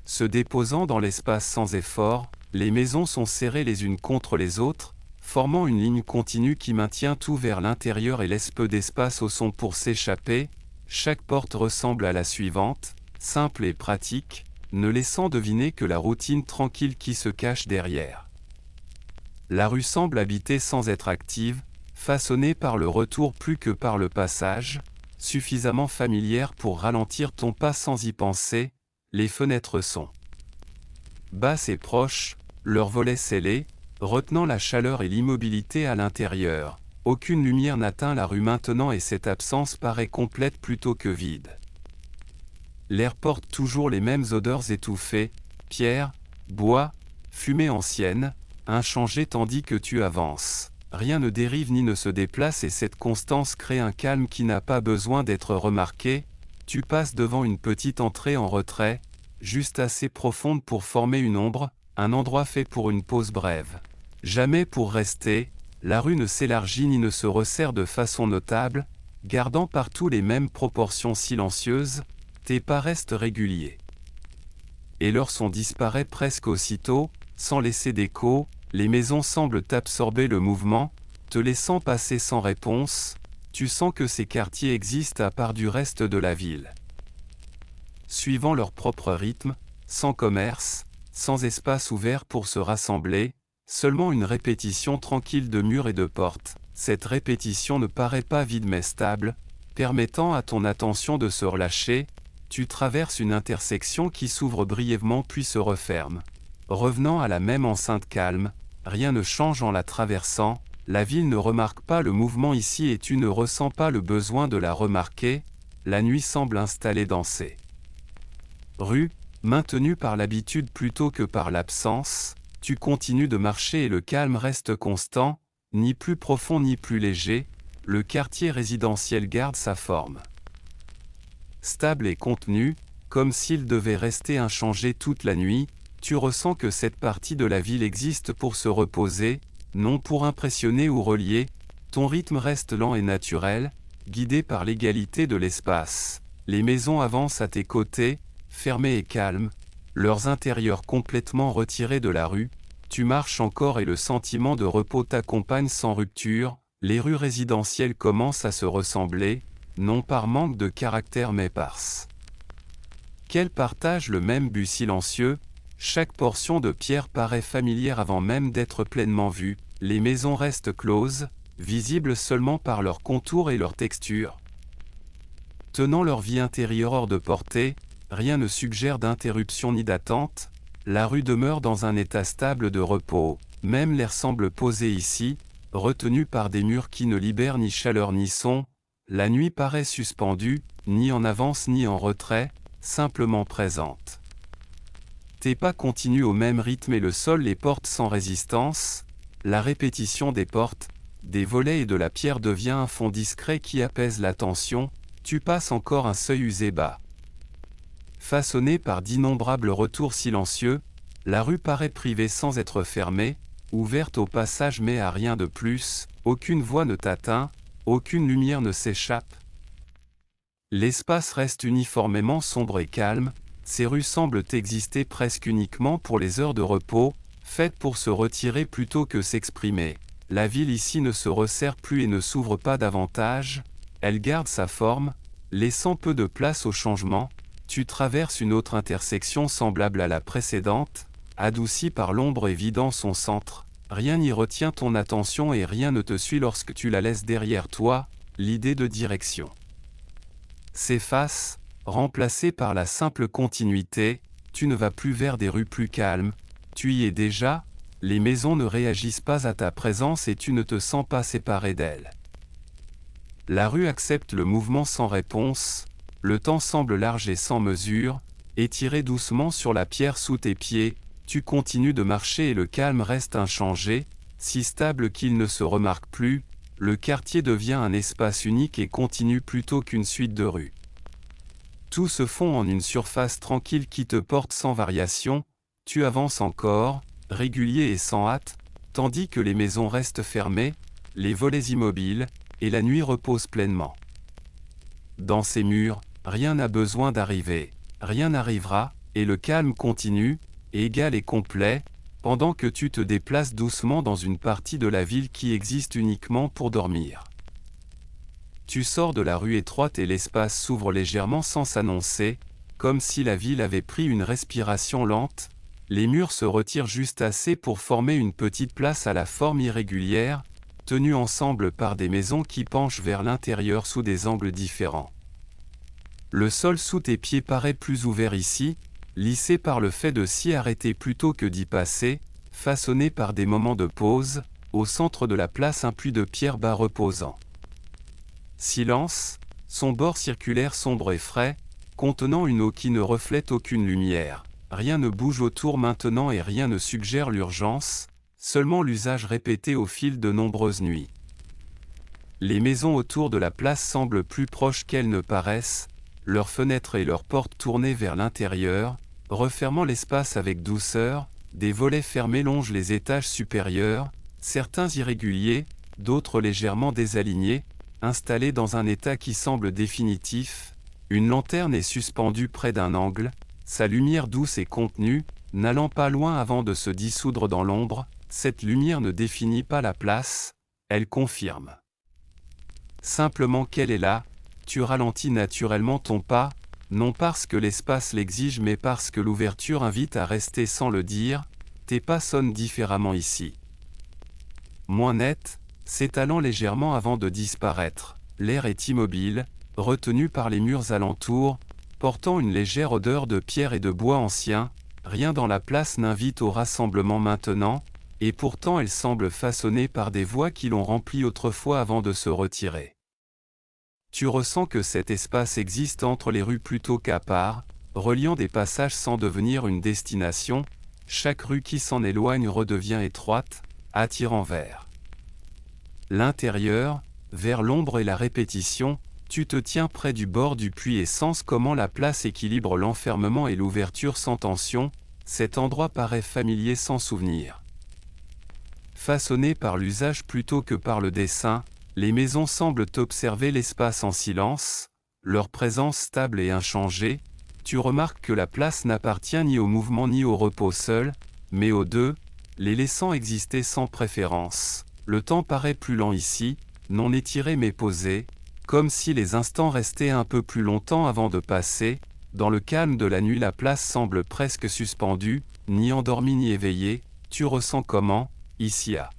Se déposant dans l'espace sans effort, les maisons sont serrées les unes contre les autres, formant une ligne continue qui maintient tout vers l'intérieur et laisse peu d'espace au son pour s'échapper, chaque porte ressemble à la suivante, simple et pratique, ne laissant deviner que la routine tranquille qui se cache derrière. La rue semble habitée sans être active, façonnée par le retour plus que par le passage, suffisamment familière pour ralentir ton pas sans y penser, les fenêtres sont basses et proches, leurs volets scellés, retenant la chaleur et l'immobilité à l'intérieur. Aucune lumière n'atteint la rue maintenant et cette absence paraît complète plutôt que vide. L'air porte toujours les mêmes odeurs étouffées, pierre, bois, fumée ancienne, inchangée tandis que tu avances. Rien ne dérive ni ne se déplace et cette constance crée un calme qui n'a pas besoin d'être remarqué. Tu passes devant une petite entrée en retrait, juste assez profonde pour former une ombre, un endroit fait pour une pause brève. Jamais pour rester, la rue ne s'élargit ni ne se resserre de façon notable, gardant partout les mêmes proportions silencieuses, tes pas restent réguliers. Et leur son disparaît presque aussitôt, sans laisser d'écho, les maisons semblent absorber le mouvement, te laissant passer sans réponse, tu sens que ces quartiers existent à part du reste de la ville. Suivant leur propre rythme, sans commerce, sans espace ouvert pour se rassembler, seulement une répétition tranquille de murs et de portes. Cette répétition ne paraît pas vide mais stable, permettant à ton attention de se relâcher. Tu traverses une intersection qui s'ouvre brièvement puis se referme. Revenant à la même enceinte calme, rien ne change en la traversant, la ville ne remarque pas le mouvement ici et tu ne ressens pas le besoin de la remarquer, la nuit semble installée dans ces rues, maintenue par l'habitude plutôt que par l'absence, tu continues de marcher et le calme reste constant, ni plus profond ni plus léger, le quartier résidentiel garde sa forme. Stable et contenu, comme s'il devait rester inchangé toute la nuit, tu ressens que cette partie de la ville existe pour se reposer, non pour impressionner ou relier, ton rythme reste lent et naturel, guidé par l'égalité de l'espace. Les maisons avancent à tes côtés, fermées et calmes, leurs intérieurs complètement retirés de la rue, tu marches encore et le sentiment de repos t'accompagne sans rupture, les rues résidentielles commencent à se ressembler, non par manque de caractère mais parce qu'elles partagent le même but silencieux, chaque portion de pierre paraît familière avant même d'être pleinement vue, les maisons restent closes, visibles seulement par leurs contours et leur texture. Tenant leur vie intérieure hors de portée, rien ne suggère d'interruption ni d'attente, la rue demeure dans un état stable de repos, même l'air semble posé ici, retenu par des murs qui ne libèrent ni chaleur ni son, la nuit paraît suspendue, ni en avance ni en retrait, simplement présente. Tes pas continuent au même rythme et le sol les porte sans résistance, la répétition des portes, des volets et de la pierre devient un fond discret qui apaise la tension, tu passes encore un seuil usé bas. Façonnée par d'innombrables retours silencieux, la rue paraît privée sans être fermée, ouverte au passage mais à rien de plus, aucune voix ne t'atteint, aucune lumière ne s'échappe. L'espace reste uniformément sombre et calme, ces rues semblent exister presque uniquement pour les heures de repos, faites pour se retirer plutôt que s'exprimer. La ville ici ne se resserre plus et ne s'ouvre pas davantage, elle garde sa forme, laissant peu de place au changement. Tu traverses une autre intersection semblable à la précédente, adoucie par l'ombre et vidant son centre. Rien n'y retient ton attention et rien ne te suit lorsque tu la laisses derrière toi, l'idée de direction s'efface, remplacée par la simple continuité, tu ne vas plus vers des rues plus calmes, tu y es déjà, les maisons ne réagissent pas à ta présence et tu ne te sens pas séparé d'elles. La rue accepte le mouvement sans réponse, le temps semble large et sans mesure, étiré doucement sur la pierre sous tes pieds, tu continues de marcher et le calme reste inchangé, si stable qu'il ne se remarque plus, le quartier devient un espace unique et continu plutôt qu'une suite de rues. Tout se fond en une surface tranquille qui te porte sans variation, tu avances encore, régulier et sans hâte, tandis que les maisons restent fermées, les volets immobiles, et la nuit repose pleinement. Dans ces murs, rien n'a besoin d'arriver, rien n'arrivera, et le calme continue, égal et complet, pendant que tu te déplaces doucement dans une partie de la ville qui existe uniquement pour dormir. Tu sors de la rue étroite et l'espace s'ouvre légèrement sans s'annoncer, comme si la ville avait pris une respiration lente, les murs se retirent juste assez pour former une petite place à la forme irrégulière, tenue ensemble par des maisons qui penchent vers l'intérieur sous des angles différents. Le sol sous tes pieds paraît plus ouvert ici, lissé par le fait de s'y arrêter plutôt que d'y passer, façonné par des moments de pause, au centre de la place un puits de pierre bas reposant. Silence, son bord circulaire sombre et frais, contenant une eau qui ne reflète aucune lumière. Rien ne bouge autour maintenant et rien ne suggère l'urgence, seulement l'usage répété au fil de nombreuses nuits. Les maisons autour de la place semblent plus proches qu'elles ne paraissent, leurs fenêtres et leurs portes tournées vers l'intérieur, refermant l'espace avec douceur, des volets fermés longent les étages supérieurs, certains irréguliers, d'autres légèrement désalignés, installés dans un état qui semble définitif. Une lanterne est suspendue près d'un angle, sa lumière douce et contenue, n'allant pas loin avant de se dissoudre dans l'ombre. Cette lumière ne définit pas la place, elle confirme simplement qu'elle est là. Tu ralentis naturellement ton pas, non parce que l'espace l'exige mais parce que l'ouverture invite à rester sans le dire. Tes pas sonnent différemment ici. Moins net, s'étalant légèrement avant de disparaître. L'air est immobile, retenu par les murs alentours, portant une légère odeur de pierre et de bois ancien. Rien dans la place n'invite au rassemblement maintenant, et pourtant elle semble façonnée par des voies qui l'ont remplie autrefois avant de se retirer. Tu ressens que cet espace existe entre les rues plutôt qu'à part, reliant des passages sans devenir une destination. Chaque rue qui s'en éloigne redevient étroite, attirant vers l'intérieur, vers l'ombre et la répétition. Tu te tiens près du bord du puits et sens comment la place équilibre l'enfermement et l'ouverture sans tension. Cet endroit paraît familier sans souvenir. Façonné par l'usage plutôt que par le dessin, les maisons semblent observer l'espace en silence, leur présence stable et inchangée. Tu remarques que la place n'appartient ni au mouvement ni au repos seul, mais aux deux, les laissant exister sans préférence. Le temps paraît plus lent ici, non étiré mais posé, comme si les instants restaient un peu plus longtemps avant de passer. Dans le calme de la nuit, la place semble presque suspendue, ni endormie ni éveillée. Tu ressens comment, ici à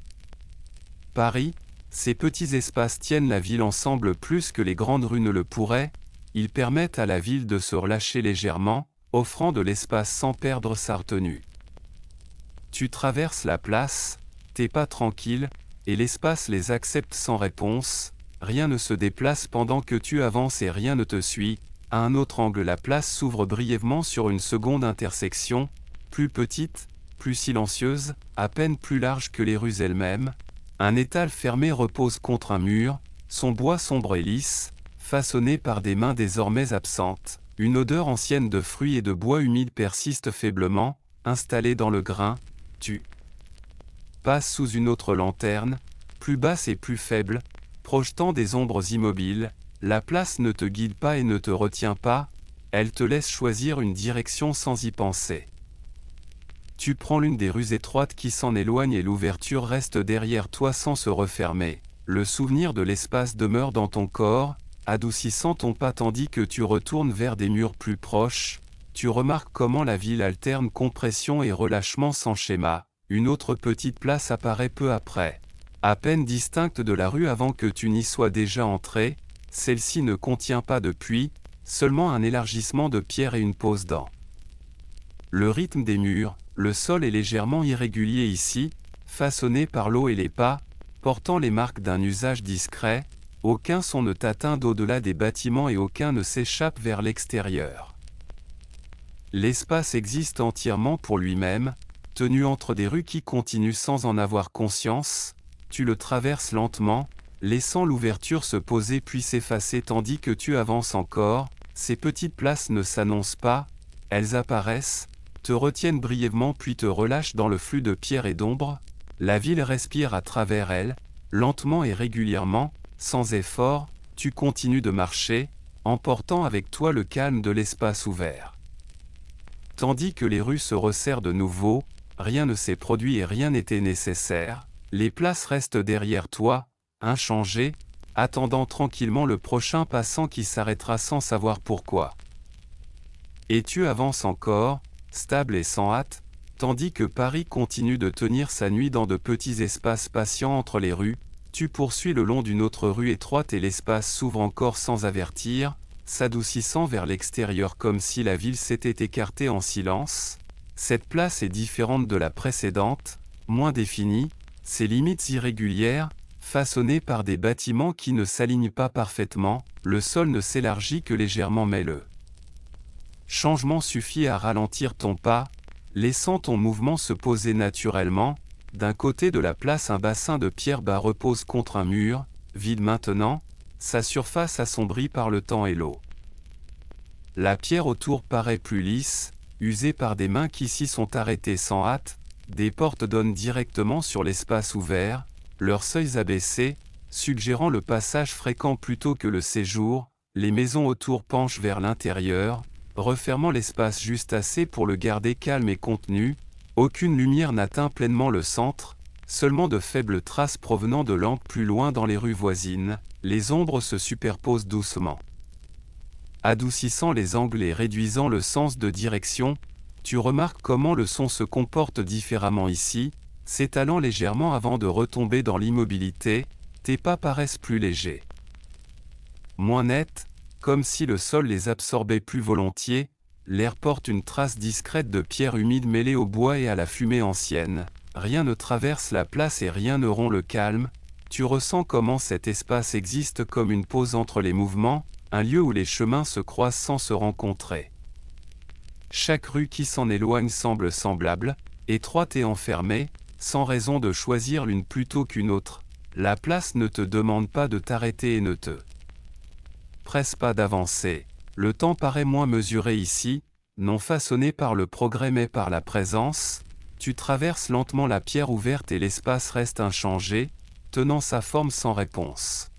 Paris, ces petits espaces tiennent la ville ensemble plus que les grandes rues ne le pourraient. Ils permettent à la ville de se relâcher légèrement, offrant de l'espace sans perdre sa retenue. Tu traverses la place, tes pas tranquilles, et l'espace les accepte sans réponse. Rien ne se déplace pendant que tu avances et rien ne te suit. À un autre angle, la place s'ouvre brièvement sur une seconde intersection, plus petite, plus silencieuse, à peine plus large que les rues elles-mêmes. Un étal fermé repose contre un mur, son bois sombre et lisse, façonné par des mains désormais absentes. Une odeur ancienne de fruits et de bois humide persiste faiblement, installée dans le grain. Tu passes sous une autre lanterne, plus basse et plus faible, projetant des ombres immobiles. La place ne te guide pas et ne te retient pas, elle te laisse choisir une direction sans y penser. Tu prends l'une des rues étroites qui s'en éloignent et l'ouverture reste derrière toi sans se refermer. Le souvenir de l'espace demeure dans ton corps, adoucissant ton pas tandis que tu retournes vers des murs plus proches. Tu remarques comment la ville alterne compression et relâchement sans schéma. Une autre petite place apparaît peu après. À peine distincte de la rue avant que tu n'y sois déjà entré, celle-ci ne contient pas de puits, seulement un élargissement de pierre et une pause dans le rythme des murs. Le sol est légèrement irrégulier ici, façonné par l'eau et les pas, portant les marques d'un usage discret. Aucun son ne t'atteint d'au-delà des bâtiments et aucun ne s'échappe vers l'extérieur. L'espace existe entièrement pour lui-même, tenu entre des rues qui continuent sans en avoir conscience. Tu le traverses lentement, laissant l'ouverture se poser puis s'effacer tandis que tu avances encore. Ces petites places ne s'annoncent pas, elles apparaissent, te retiennent brièvement puis te relâchent dans le flux de pierre et d'ombre. La ville respire à travers elles, lentement et régulièrement, sans effort. Tu continues de marcher, emportant avec toi le calme de l'espace ouvert. Tandis que les rues se resserrent de nouveau, rien ne s'est produit et rien n'était nécessaire. Les places restent derrière toi, inchangées, attendant tranquillement le prochain passant qui s'arrêtera sans savoir pourquoi. Et tu avances encore, stable et sans hâte, tandis que Paris continue de tenir sa nuit dans de petits espaces patients entre les rues. Tu poursuis le long d'une autre rue étroite et l'espace s'ouvre encore sans avertir, s'adoucissant vers l'extérieur comme si la ville s'était écartée en silence. Cette place est différente de la précédente, moins définie, ses limites irrégulières, façonnées par des bâtiments qui ne s'alignent pas parfaitement. Le sol ne s'élargit que légèrement mais le changement suffit à ralentir ton pas, laissant ton mouvement se poser naturellement. D'un côté de la place, un bassin de pierre bas repose contre un mur, vide maintenant, sa surface assombrie par le temps et l'eau. La pierre autour paraît plus lisse, usées par des mains qui s'y sont arrêtées sans hâte, des portes donnent directement sur l'espace ouvert, leurs seuils abaissés, suggérant le passage fréquent plutôt que le séjour, les maisons autour penchent vers l'intérieur, refermant l'espace juste assez pour le garder calme et contenu. Aucune lumière n'atteint pleinement le centre, seulement de faibles traces provenant de lampes plus loin dans les rues voisines, les ombres se superposent doucement. Adoucissant les angles et réduisant le sens de direction, tu remarques comment le son se comporte différemment ici, s'étalant légèrement avant de retomber dans l'immobilité, tes pas paraissent plus légers. Moins nets, comme si le sol les absorbait plus volontiers, l'air porte une trace discrète de pierre humide mêlée au bois et à la fumée ancienne. Rien ne traverse la place et rien ne rompt le calme. Tu ressens comment cet espace existe comme une pause entre les mouvements, un lieu où les chemins se croisent sans se rencontrer. Chaque rue qui s'en éloigne semble semblable, étroite et enfermée, sans raison de choisir l'une plutôt qu'une autre. La place ne te demande pas de t'arrêter et ne te presse pas d'avancer. Le temps paraît moins mesuré ici, non façonné par le progrès mais par la présence. Tu traverses lentement la pierre ouverte et l'espace reste inchangé, tenant sa forme sans réponse.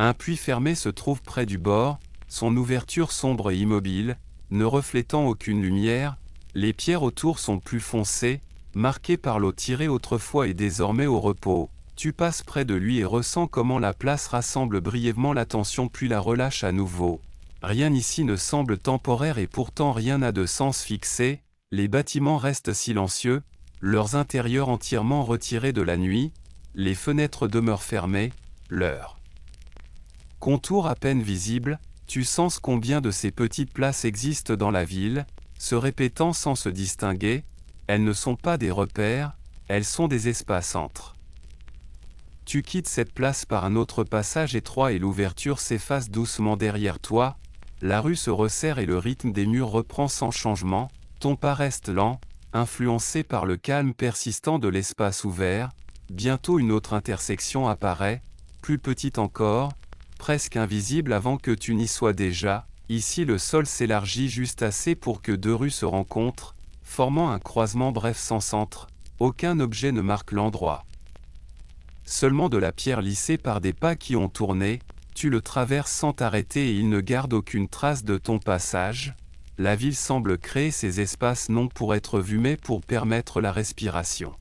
Un puits fermé se trouve près du bord, son ouverture sombre et immobile, ne reflétant aucune lumière. Les pierres autour sont plus foncées, marquées par l'eau tirée autrefois et désormais au repos. Tu passes près de lui et ressens comment la place rassemble brièvement l'attention puis la relâche à nouveau. Rien ici ne semble temporaire et pourtant rien n'a de sens fixé. Les bâtiments restent silencieux, leurs intérieurs entièrement retirés de la nuit, les fenêtres demeurent fermées, leurs contours à peine visibles. Tu sens combien de ces petites places existent dans la ville, se répétant sans se distinguer. Elles ne sont pas des repères, elles sont des espaces entre. Tu quittes cette place par un autre passage étroit et l'ouverture s'efface doucement derrière toi. La rue se resserre et le rythme des murs reprend sans changement. Ton pas reste lent, influencé par le calme persistant de l'espace ouvert. Bientôt une autre intersection apparaît, plus petite encore, presque invisible avant que tu n'y sois déjà. Ici le sol s'élargit juste assez pour que deux rues se rencontrent, formant un croisement bref sans centre. Aucun objet ne marque l'endroit. Seulement de la pierre lissée par des pas qui ont tourné, tu le traverses sans t'arrêter et il ne garde aucune trace de ton passage. La ville semble créer ces espaces non pour être vus mais pour permettre la respiration.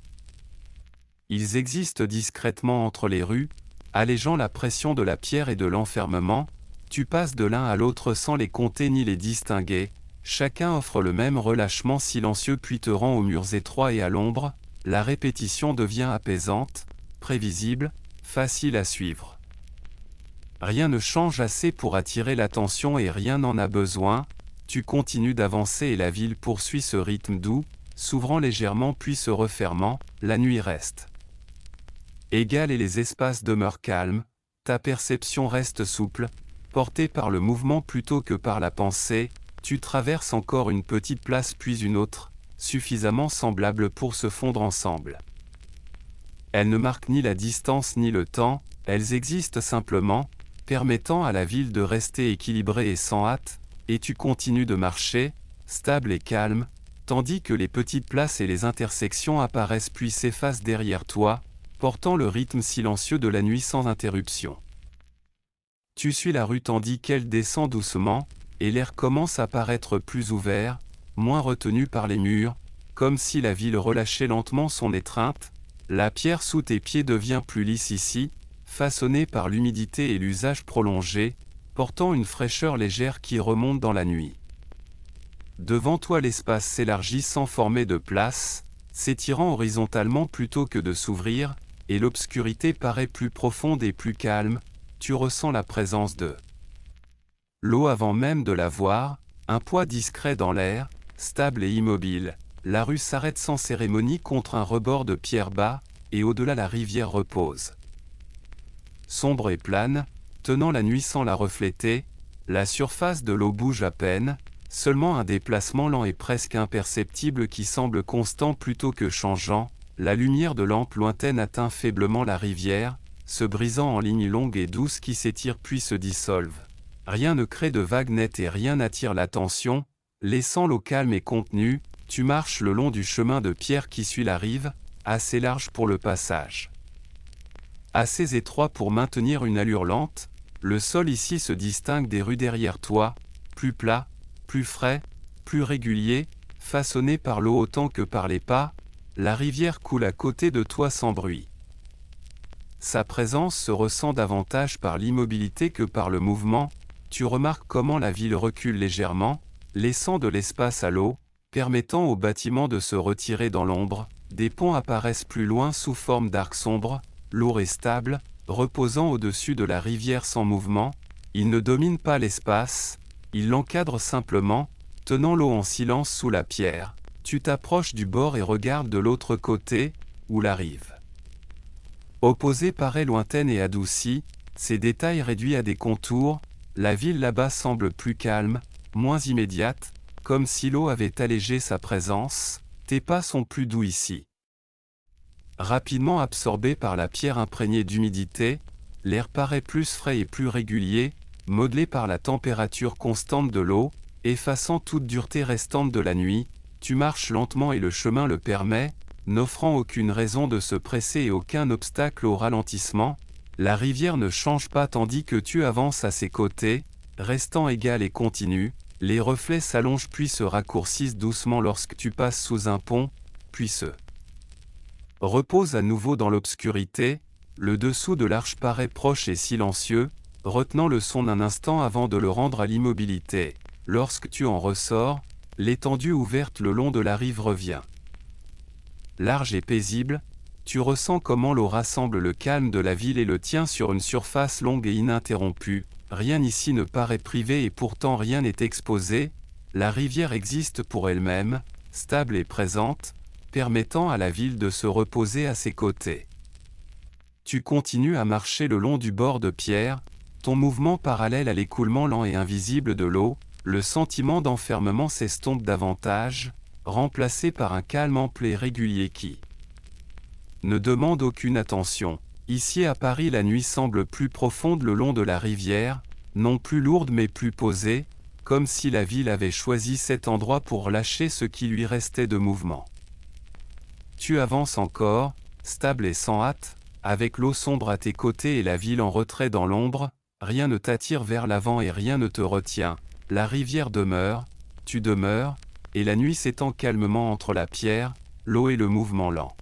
Ils existent discrètement entre les rues, allégeant la pression de la pierre et de l'enfermement. Tu passes de l'un à l'autre sans les compter ni les distinguer. Chacun offre le même relâchement silencieux puis te rend aux murs étroits et à l'ombre. La répétition devient apaisante, prévisible, facile à suivre. Rien ne change assez pour attirer l'attention et rien n'en a besoin. Tu continues d'avancer et la ville poursuit ce rythme doux, s'ouvrant légèrement puis se refermant. La nuit reste égale et les espaces demeurent calmes. Ta perception reste souple, portée par le mouvement plutôt que par la pensée. Tu traverses encore une petite place puis une autre, suffisamment semblables pour se fondre ensemble. Elles ne marquent ni la distance ni le temps, elles existent simplement, permettant à la ville de rester équilibrée et sans hâte, et tu continues de marcher, stable et calme, tandis que les petites places et les intersections apparaissent puis s'effacent derrière toi, portant le rythme silencieux de la nuit sans interruption. Tu suis la rue tandis qu'elle descend doucement, et l'air commence à paraître plus ouvert, moins retenu par les murs, comme si la ville relâchait lentement son étreinte. La pierre sous tes pieds devient plus lisse ici, façonnée par l'humidité et l'usage prolongé, portant une fraîcheur légère qui remonte dans la nuit. Devant toi l'espace s'élargit sans former de place, s'étirant horizontalement plutôt que de s'ouvrir, et l'obscurité paraît plus profonde et plus calme. Tu ressens la présence de l'eau avant même de la voir, un poids discret dans l'air, stable et immobile. La rue s'arrête sans cérémonie contre un rebord de pierre bas, et au-delà la rivière repose. Sombre et plane, tenant la nuit sans la refléter, la surface de l'eau bouge à peine, seulement un déplacement lent et presque imperceptible qui semble constant plutôt que changeant. La lumière de lampe lointaine atteint faiblement la rivière, se brisant en lignes longues et douces qui s'étirent puis se dissolvent. Rien ne crée de vagues nettes et rien n'attire l'attention. Laissant l'eau calme et contenue, tu marches le long du chemin de pierre qui suit la rive, assez large pour le passage. Assez étroit pour maintenir une allure lente, le sol ici se distingue des rues derrière toi, plus plat, plus frais, plus régulier, façonné par l'eau autant que par les pas, la rivière coule à côté de toi sans bruit. Sa présence se ressent davantage par l'immobilité que par le mouvement, tu remarques comment la ville recule légèrement, laissant de l'espace à l'eau, permettant aux bâtiments de se retirer dans l'ombre, des ponts apparaissent plus loin sous forme d'arcs sombres, lourds et stables, reposant au-dessus de la rivière sans mouvement, ils ne dominent pas l'espace, ils l'encadrent simplement, tenant l'eau en silence sous la pierre. Tu t'approches du bord et regardes de l'autre côté, où la rive opposée paraît lointaine et adoucie, ses détails réduits à des contours, la ville là-bas semble plus calme, moins immédiate, comme si l'eau avait allégé sa présence, tes pas sont plus doux ici. Rapidement absorbé par la pierre imprégnée d'humidité, l'air paraît plus frais et plus régulier, modelé par la température constante de l'eau, effaçant toute dureté restante de la nuit, tu marches lentement et le chemin le permet, n'offrant aucune raison de se presser et aucun obstacle au ralentissement, la rivière ne change pas tandis que tu avances à ses côtés, restant égale et continue, les reflets s'allongent puis se raccourcissent doucement lorsque tu passes sous un pont, puis se reposent à nouveau dans l'obscurité, le dessous de l'arche paraît proche et silencieux, retenant le son un instant avant de le rendre à l'immobilité. Lorsque tu en ressors, l'étendue ouverte le long de la rive revient large et paisible, tu ressens comment l'eau rassemble le calme de la ville et le tien sur une surface longue et ininterrompue, rien ici ne paraît privé et pourtant rien n'est exposé, la rivière existe pour elle-même, stable et présente, permettant à la ville de se reposer à ses côtés. Tu continues à marcher le long du bord de pierre, ton mouvement parallèle à l'écoulement lent et invisible de l'eau, le sentiment d'enfermement s'estompe davantage, remplacé par un calme ample et régulier qui ne demande aucune attention. Ici à Paris la nuit semble plus profonde le long de la rivière, non plus lourde mais plus posée, comme si la ville avait choisi cet endroit pour lâcher ce qui lui restait de mouvement. Tu avances encore, stable et sans hâte, avec l'eau sombre à tes côtés et la ville en retrait dans l'ombre, rien ne t'attire vers l'avant et rien ne te retient, la rivière demeure, tu demeures, et la nuit s'étend calmement entre la pierre, l'eau et le mouvement lent.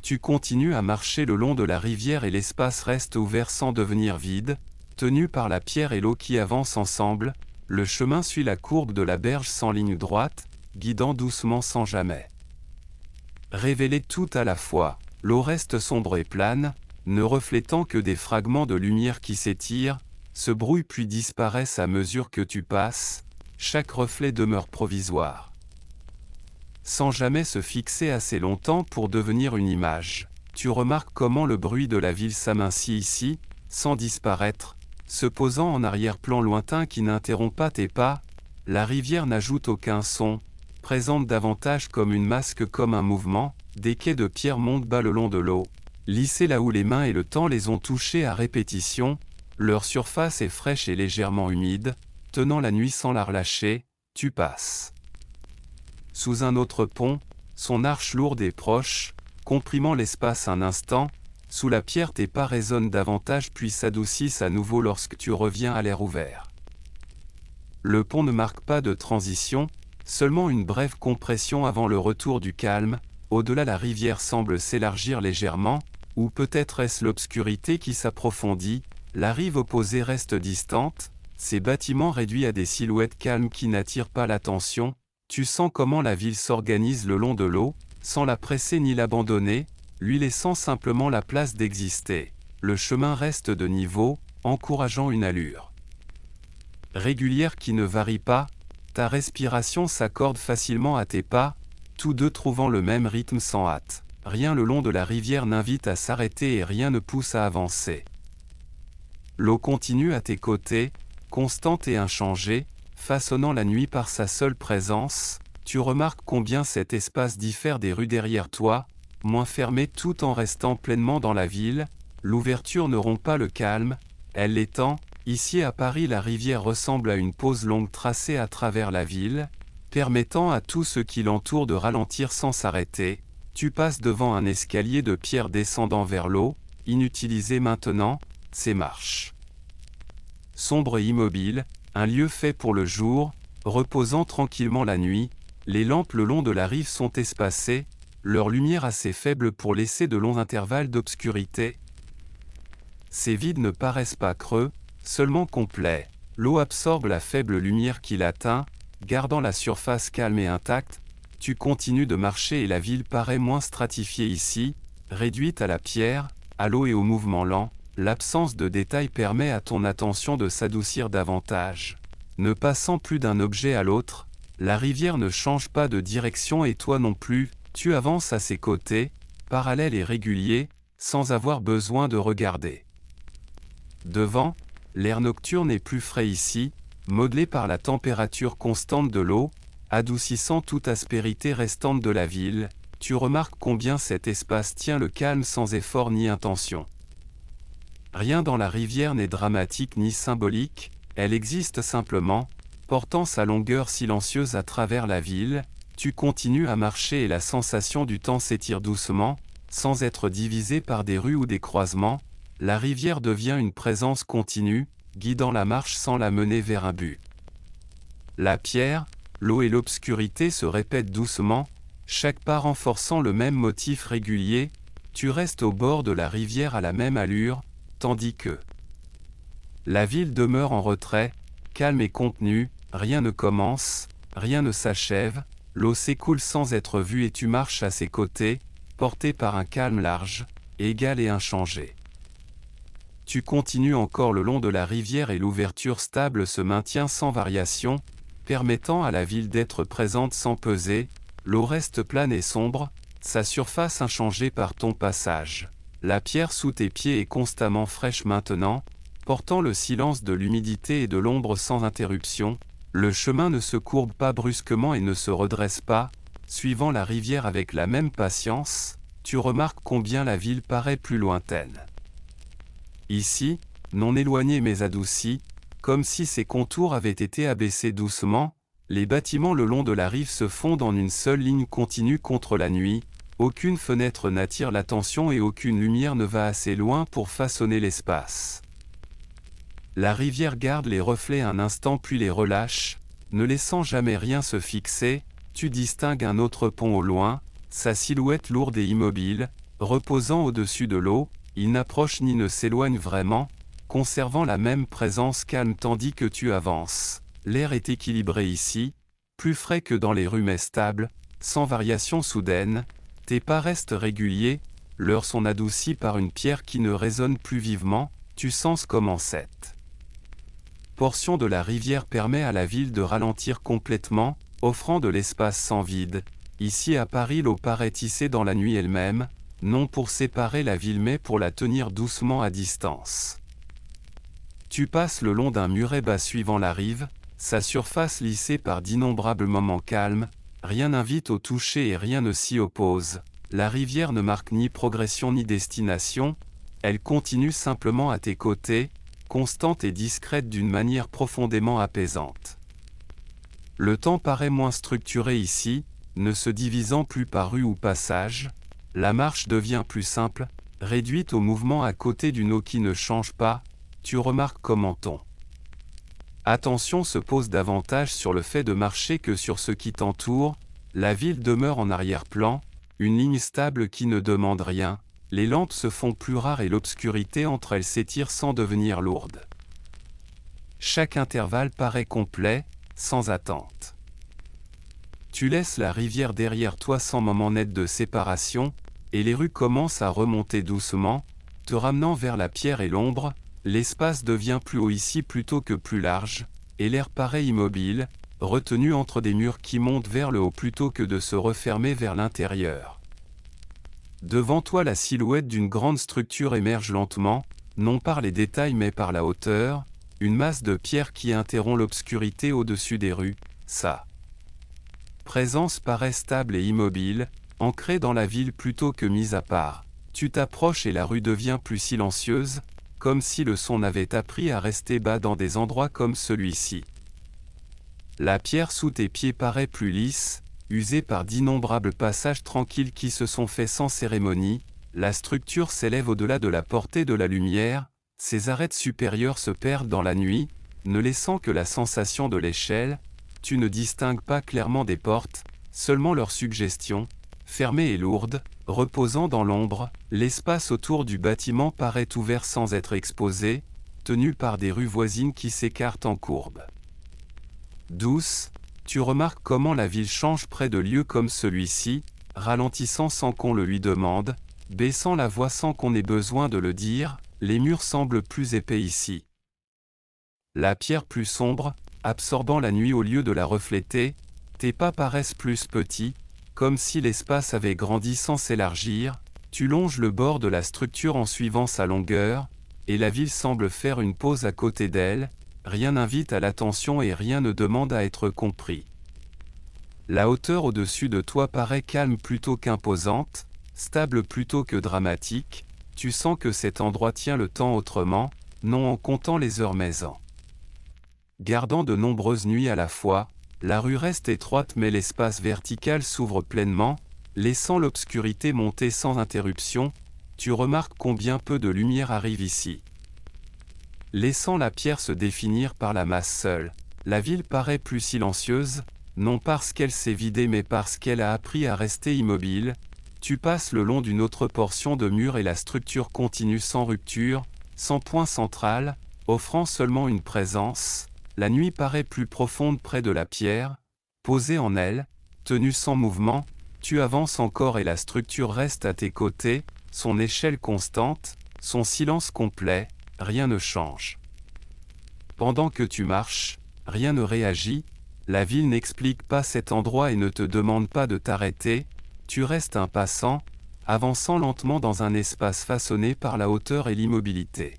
Tu continues à marcher le long de la rivière et l'espace reste ouvert sans devenir vide, tenu par la pierre et l'eau qui avancent ensemble, le chemin suit la courbe de la berge sans ligne droite, guidant doucement sans jamais révéler tout à la fois, l'eau reste sombre et plane, ne reflétant que des fragments de lumière qui s'étirent, se brouillent puis disparaissent à mesure que tu passes, chaque reflet demeure provisoire. Sans jamais se fixer assez longtemps pour devenir une image, tu remarques comment le bruit de la ville s'amincit ici, sans disparaître, se posant en arrière-plan lointain qui n'interrompt pas tes pas, la rivière n'ajoute aucun son, présente davantage comme une masse que comme un mouvement, des quais de pierre montent bas le long de l'eau, lissés là où les mains et le temps les ont touchés à répétition, leur surface est fraîche et légèrement humide, tenant la nuit sans la relâcher, tu passes sous un autre pont, son arche lourde et proche, comprimant l'espace un instant, sous la pierre tes pas résonnent davantage puis s'adoucissent à nouveau lorsque tu reviens à l'air ouvert. Le pont ne marque pas de transition, seulement une brève compression avant le retour du calme, au-delà la rivière semble s'élargir légèrement, ou peut-être est-ce l'obscurité qui s'approfondit, la rive opposée reste distante, ces bâtiments réduits à des silhouettes calmes qui n'attirent pas l'attention, tu sens comment la ville s'organise le long de l'eau, sans la presser ni l'abandonner, lui laissant simplement la place d'exister. Le chemin reste de niveau, encourageant une allure régulière qui ne varie pas, ta respiration s'accorde facilement à tes pas, tous deux trouvant le même rythme sans hâte. Rien le long de la rivière n'invite à s'arrêter et rien ne pousse à avancer. L'eau continue à tes côtés, constante et inchangée, façonnant la nuit par sa seule présence, tu remarques combien cet espace diffère des rues derrière toi, moins fermé tout en restant pleinement dans la ville, l'ouverture ne rompt pas le calme, elle l'étend, Ici à Paris, la rivière ressemble à une pause longue tracée à travers la ville, permettant à tout ce qui l'entoure de ralentir sans s'arrêter. Tu passes devant un escalier de pierre descendant vers l'eau, inutilisé maintenant, ses marches. Sombre et immobile, un lieu fait pour le jour, reposant tranquillement la nuit, les lampes le long de la rive sont espacées, leur lumière assez faible pour laisser de longs intervalles d'obscurité. Ces vides ne paraissent pas creux, seulement complets. L'eau absorbe la faible lumière qui l'atteint, gardant la surface calme et intacte. Tu continues de marcher et la ville paraît moins stratifiée ici, réduite à la pierre, à l'eau et au mouvement lent. L'absence de détails permet à ton attention de s'adoucir davantage. Ne passant plus d'un objet à l'autre, la rivière ne change pas de direction et toi non plus, tu avances à ses côtés, parallèle et régulier, sans avoir besoin de regarder. Devant, l'air nocturne est plus frais ici, modelé par la température constante de l'eau, adoucissant toute aspérité restante de la ville. Tu remarques combien cet espace tient le calme sans effort ni intention. Rien dans la rivière n'est dramatique ni symbolique, elle existe simplement, portant sa longueur silencieuse à travers la ville. Tu continues à marcher et la sensation du temps s'étire doucement, sans être divisée par des rues ou des croisements. La rivière devient une présence continue, guidant la marche sans la mener vers un but. La pierre, l'eau et l'obscurité se répètent doucement, chaque pas renforçant le même motif régulier. Tu restes au bord de la rivière à la même allure, tandis que la ville demeure en retrait, calme et contenue, rien ne commence, rien ne s'achève, l'eau s'écoule sans être vue et tu marches à ses côtés, porté par un calme large, égal et inchangé. Tu continues encore le long de la rivière et l'ouverture stable se maintient sans variation, permettant à la ville d'être présente sans peser. L'eau reste plane et sombre, sa surface inchangée par ton passage. La pierre sous tes pieds est constamment fraîche maintenant, portant le silence de l'humidité et de l'ombre sans interruption. Le chemin ne se courbe pas brusquement et ne se redresse pas, suivant la rivière avec la même patience. Tu remarques combien la ville paraît plus lointaine. Ici, non éloignée mais adoucie, comme si ses contours avaient été abaissés doucement, les bâtiments le long de la rive se fondent en une seule ligne continue contre la nuit. Aucune fenêtre n'attire l'attention et aucune lumière ne va assez loin pour façonner l'espace. La rivière garde les reflets un instant puis les relâche, ne laissant jamais rien se fixer. Tu distingues un autre pont au loin, sa silhouette lourde et immobile, reposant au-dessus de l'eau. Il n'approche ni ne s'éloigne vraiment, conservant la même présence calme tandis que tu avances. L'air est équilibré ici, plus frais que dans les rues mais stable, sans variation soudaine. Tes pas restent réguliers, leurs sont adoucis par une pierre qui ne résonne plus vivement. Tu sens comment cette portion de la rivière permet à la ville de ralentir complètement, offrant de l'espace sans vide. Ici à Paris, l'eau paraît tissée dans la nuit elle-même, non pour séparer la ville mais pour la tenir doucement à distance. Tu passes le long d'un muret bas suivant la rive, sa surface lissée par d'innombrables moments calmes. Rien n'invite au toucher et rien ne s'y oppose. La rivière ne marque ni progression ni destination, elle continue simplement à tes côtés, constante et discrète d'une manière profondément apaisante. Le temps paraît moins structuré ici, ne se divisant plus par rue ou passage. La marche devient plus simple, réduite au mouvement à côté d'une eau qui ne change pas. Tu remarques comment ton attention se pose davantage sur le fait de marcher que sur ce qui t'entoure. La ville demeure en arrière-plan, une ligne stable qui ne demande rien. Les lampes se font plus rares et l'obscurité entre elles s'étire sans devenir lourde. Chaque intervalle paraît complet, sans attente. Tu laisses la rivière derrière toi sans moment net de séparation, et les rues commencent à remonter doucement, te ramenant vers la pierre et l'ombre. L'espace devient plus haut ici plutôt que plus large, et l'air paraît immobile, retenu entre des murs qui montent vers le haut plutôt que de se refermer vers l'intérieur. Devant toi, la silhouette d'une grande structure émerge lentement, non par les détails mais par la hauteur, une masse de pierre qui interrompt l'obscurité au-dessus des rues. Sa présence paraît stable et immobile, ancrée dans la ville plutôt que mise à part. Tu t'approches et la rue devient plus silencieuse, comme si le son n'avait appris à rester bas dans des endroits comme celui-ci. La pierre sous tes pieds paraît plus lisse, usée par d'innombrables passages tranquilles qui se sont faits sans cérémonie, la structure s'élève au-delà de la portée de la lumière, ses arêtes supérieures se perdent dans la nuit, ne laissant que la sensation de l'échelle, tu ne distingues pas clairement des portes, seulement leur suggestion, fermée et lourde, reposant dans l'ombre, l'espace autour du bâtiment paraît ouvert sans être exposé, tenu par des rues voisines qui s'écartent en courbe. Douce, tu remarques comment la ville change près de lieux comme celui-ci, ralentissant sans qu'on le lui demande, baissant la voix sans qu'on ait besoin de le dire, les murs semblent plus épais ici. La pierre plus sombre, absorbant la nuit au lieu de la refléter, tes pas paraissent plus petits, comme si l'espace avait grandi sans s'élargir, tu longes le bord de la structure en suivant sa longueur, et la ville semble faire une pause à côté d'elle, rien n'invite à l'attention et rien ne demande à être compris. La hauteur au-dessus de toi paraît calme plutôt qu'imposante, stable plutôt que dramatique, tu sens que cet endroit tient le temps autrement, non en comptant les heures mais en gardant de nombreuses nuits à la fois, la rue reste étroite mais l'espace vertical s'ouvre pleinement, laissant l'obscurité monter sans interruption, tu remarques combien peu de lumière arrive ici. Laissant la pierre se définir par la masse seule, la ville paraît plus silencieuse, non parce qu'elle s'est vidée mais parce qu'elle a appris à rester immobile, tu passes le long d'une autre portion de mur et la structure continue sans rupture, sans point central, offrant seulement une présence. La nuit paraît plus profonde près de la pierre, posée en elle, tenue sans mouvement, tu avances encore et la structure reste à tes côtés, son échelle constante, son silence complet, rien ne change. Pendant que tu marches, rien ne réagit, la ville n'explique pas cet endroit et ne te demande pas de t'arrêter, tu restes un passant, avançant lentement dans un espace façonné par la hauteur et l'immobilité.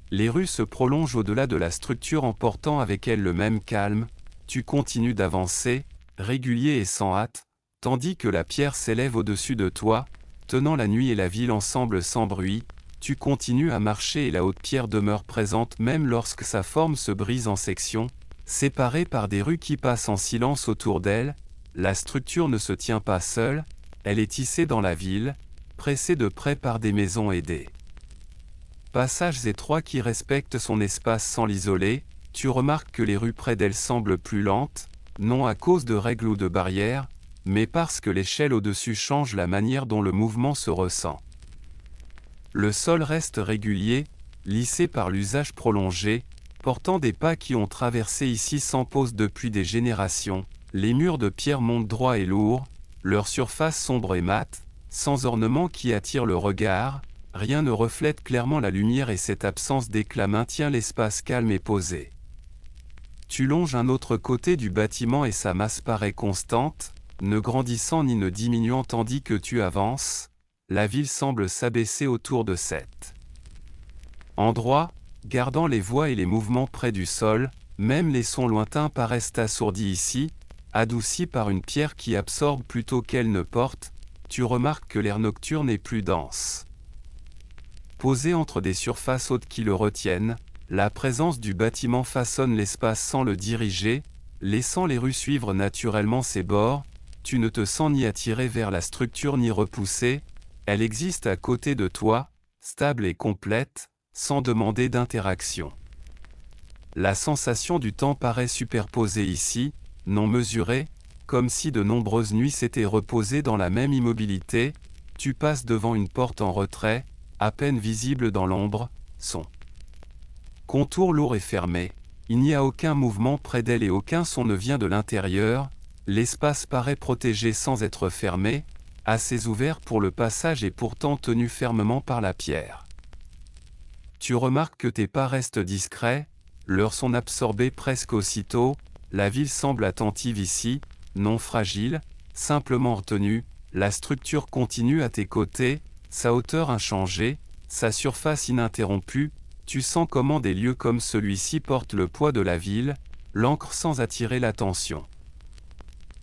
Les rues se prolongent au-delà de la structure emportant avec elles le même calme, tu continues d'avancer, régulier et sans hâte, tandis que la pierre s'élève au-dessus de toi, tenant la nuit et la ville ensemble sans bruit, tu continues à marcher et la haute pierre demeure présente même lorsque sa forme se brise en sections, séparée par des rues qui passent en silence autour d'elle, la structure ne se tient pas seule, elle est tissée dans la ville, pressée de près par des maisons et des passages étroits qui respectent son espace sans l'isoler, tu remarques que les rues près d'elle semblent plus lentes, non à cause de règles ou de barrières, mais parce que l'échelle au-dessus change la manière dont le mouvement se ressent. Le sol reste régulier, lissé par l'usage prolongé, portant des pas qui ont traversé ici sans pause depuis des générations, les murs de pierre montent droits et lourds, leur surface sombre et mate, sans ornement qui attire le regard, rien ne reflète clairement la lumière et cette absence d'éclat maintient l'espace calme et posé. Tu longes un autre côté du bâtiment et sa masse paraît constante, ne grandissant ni ne diminuant tandis que tu avances, la ville semble s'abaisser autour de cet endroit, gardant les voix et les mouvements près du sol, même les sons lointains paraissent assourdis ici, adoucis par une pierre qui absorbe plutôt qu'elle ne porte, tu remarques que l'air nocturne est plus dense. Posé entre des surfaces hautes qui le retiennent, la présence du bâtiment façonne l'espace sans le diriger, laissant les rues suivre naturellement ses bords, tu ne te sens ni attiré vers la structure ni repoussé, elle existe à côté de toi, stable et complète, sans demander d'interaction. La sensation du temps paraît superposée ici, non mesurée, comme si de nombreuses nuits s'étaient reposées dans la même immobilité, tu passes devant une porte en retrait, à peine visible dans l'ombre, son contour lourd et fermé, il n'y a aucun mouvement près d'elle et aucun son ne vient de l'intérieur, l'espace paraît protégé sans être fermé, assez ouvert pour le passage et pourtant tenu fermement par la pierre. Tu remarques que tes pas restent discrets, leurs sont absorbés presque aussitôt, la ville semble attentive ici, non fragile, simplement retenue, la structure continue à tes côtés, sa hauteur inchangée, sa surface ininterrompue, tu sens comment des lieux comme celui-ci portent le poids de la ville, l'ancrent sans attirer l'attention.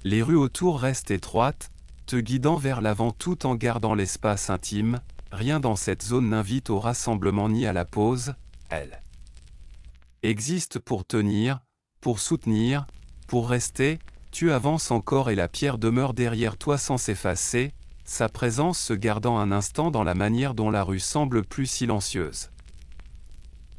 Les rues autour restent étroites, te guidant vers l'avant tout en gardant l'espace intime, rien dans cette zone n'invite au rassemblement ni à la pause, elle existe pour tenir, pour soutenir, pour rester, tu avances encore et la pierre demeure derrière toi sans s'effacer, sa présence se gardant un instant dans la manière dont la rue semble plus silencieuse.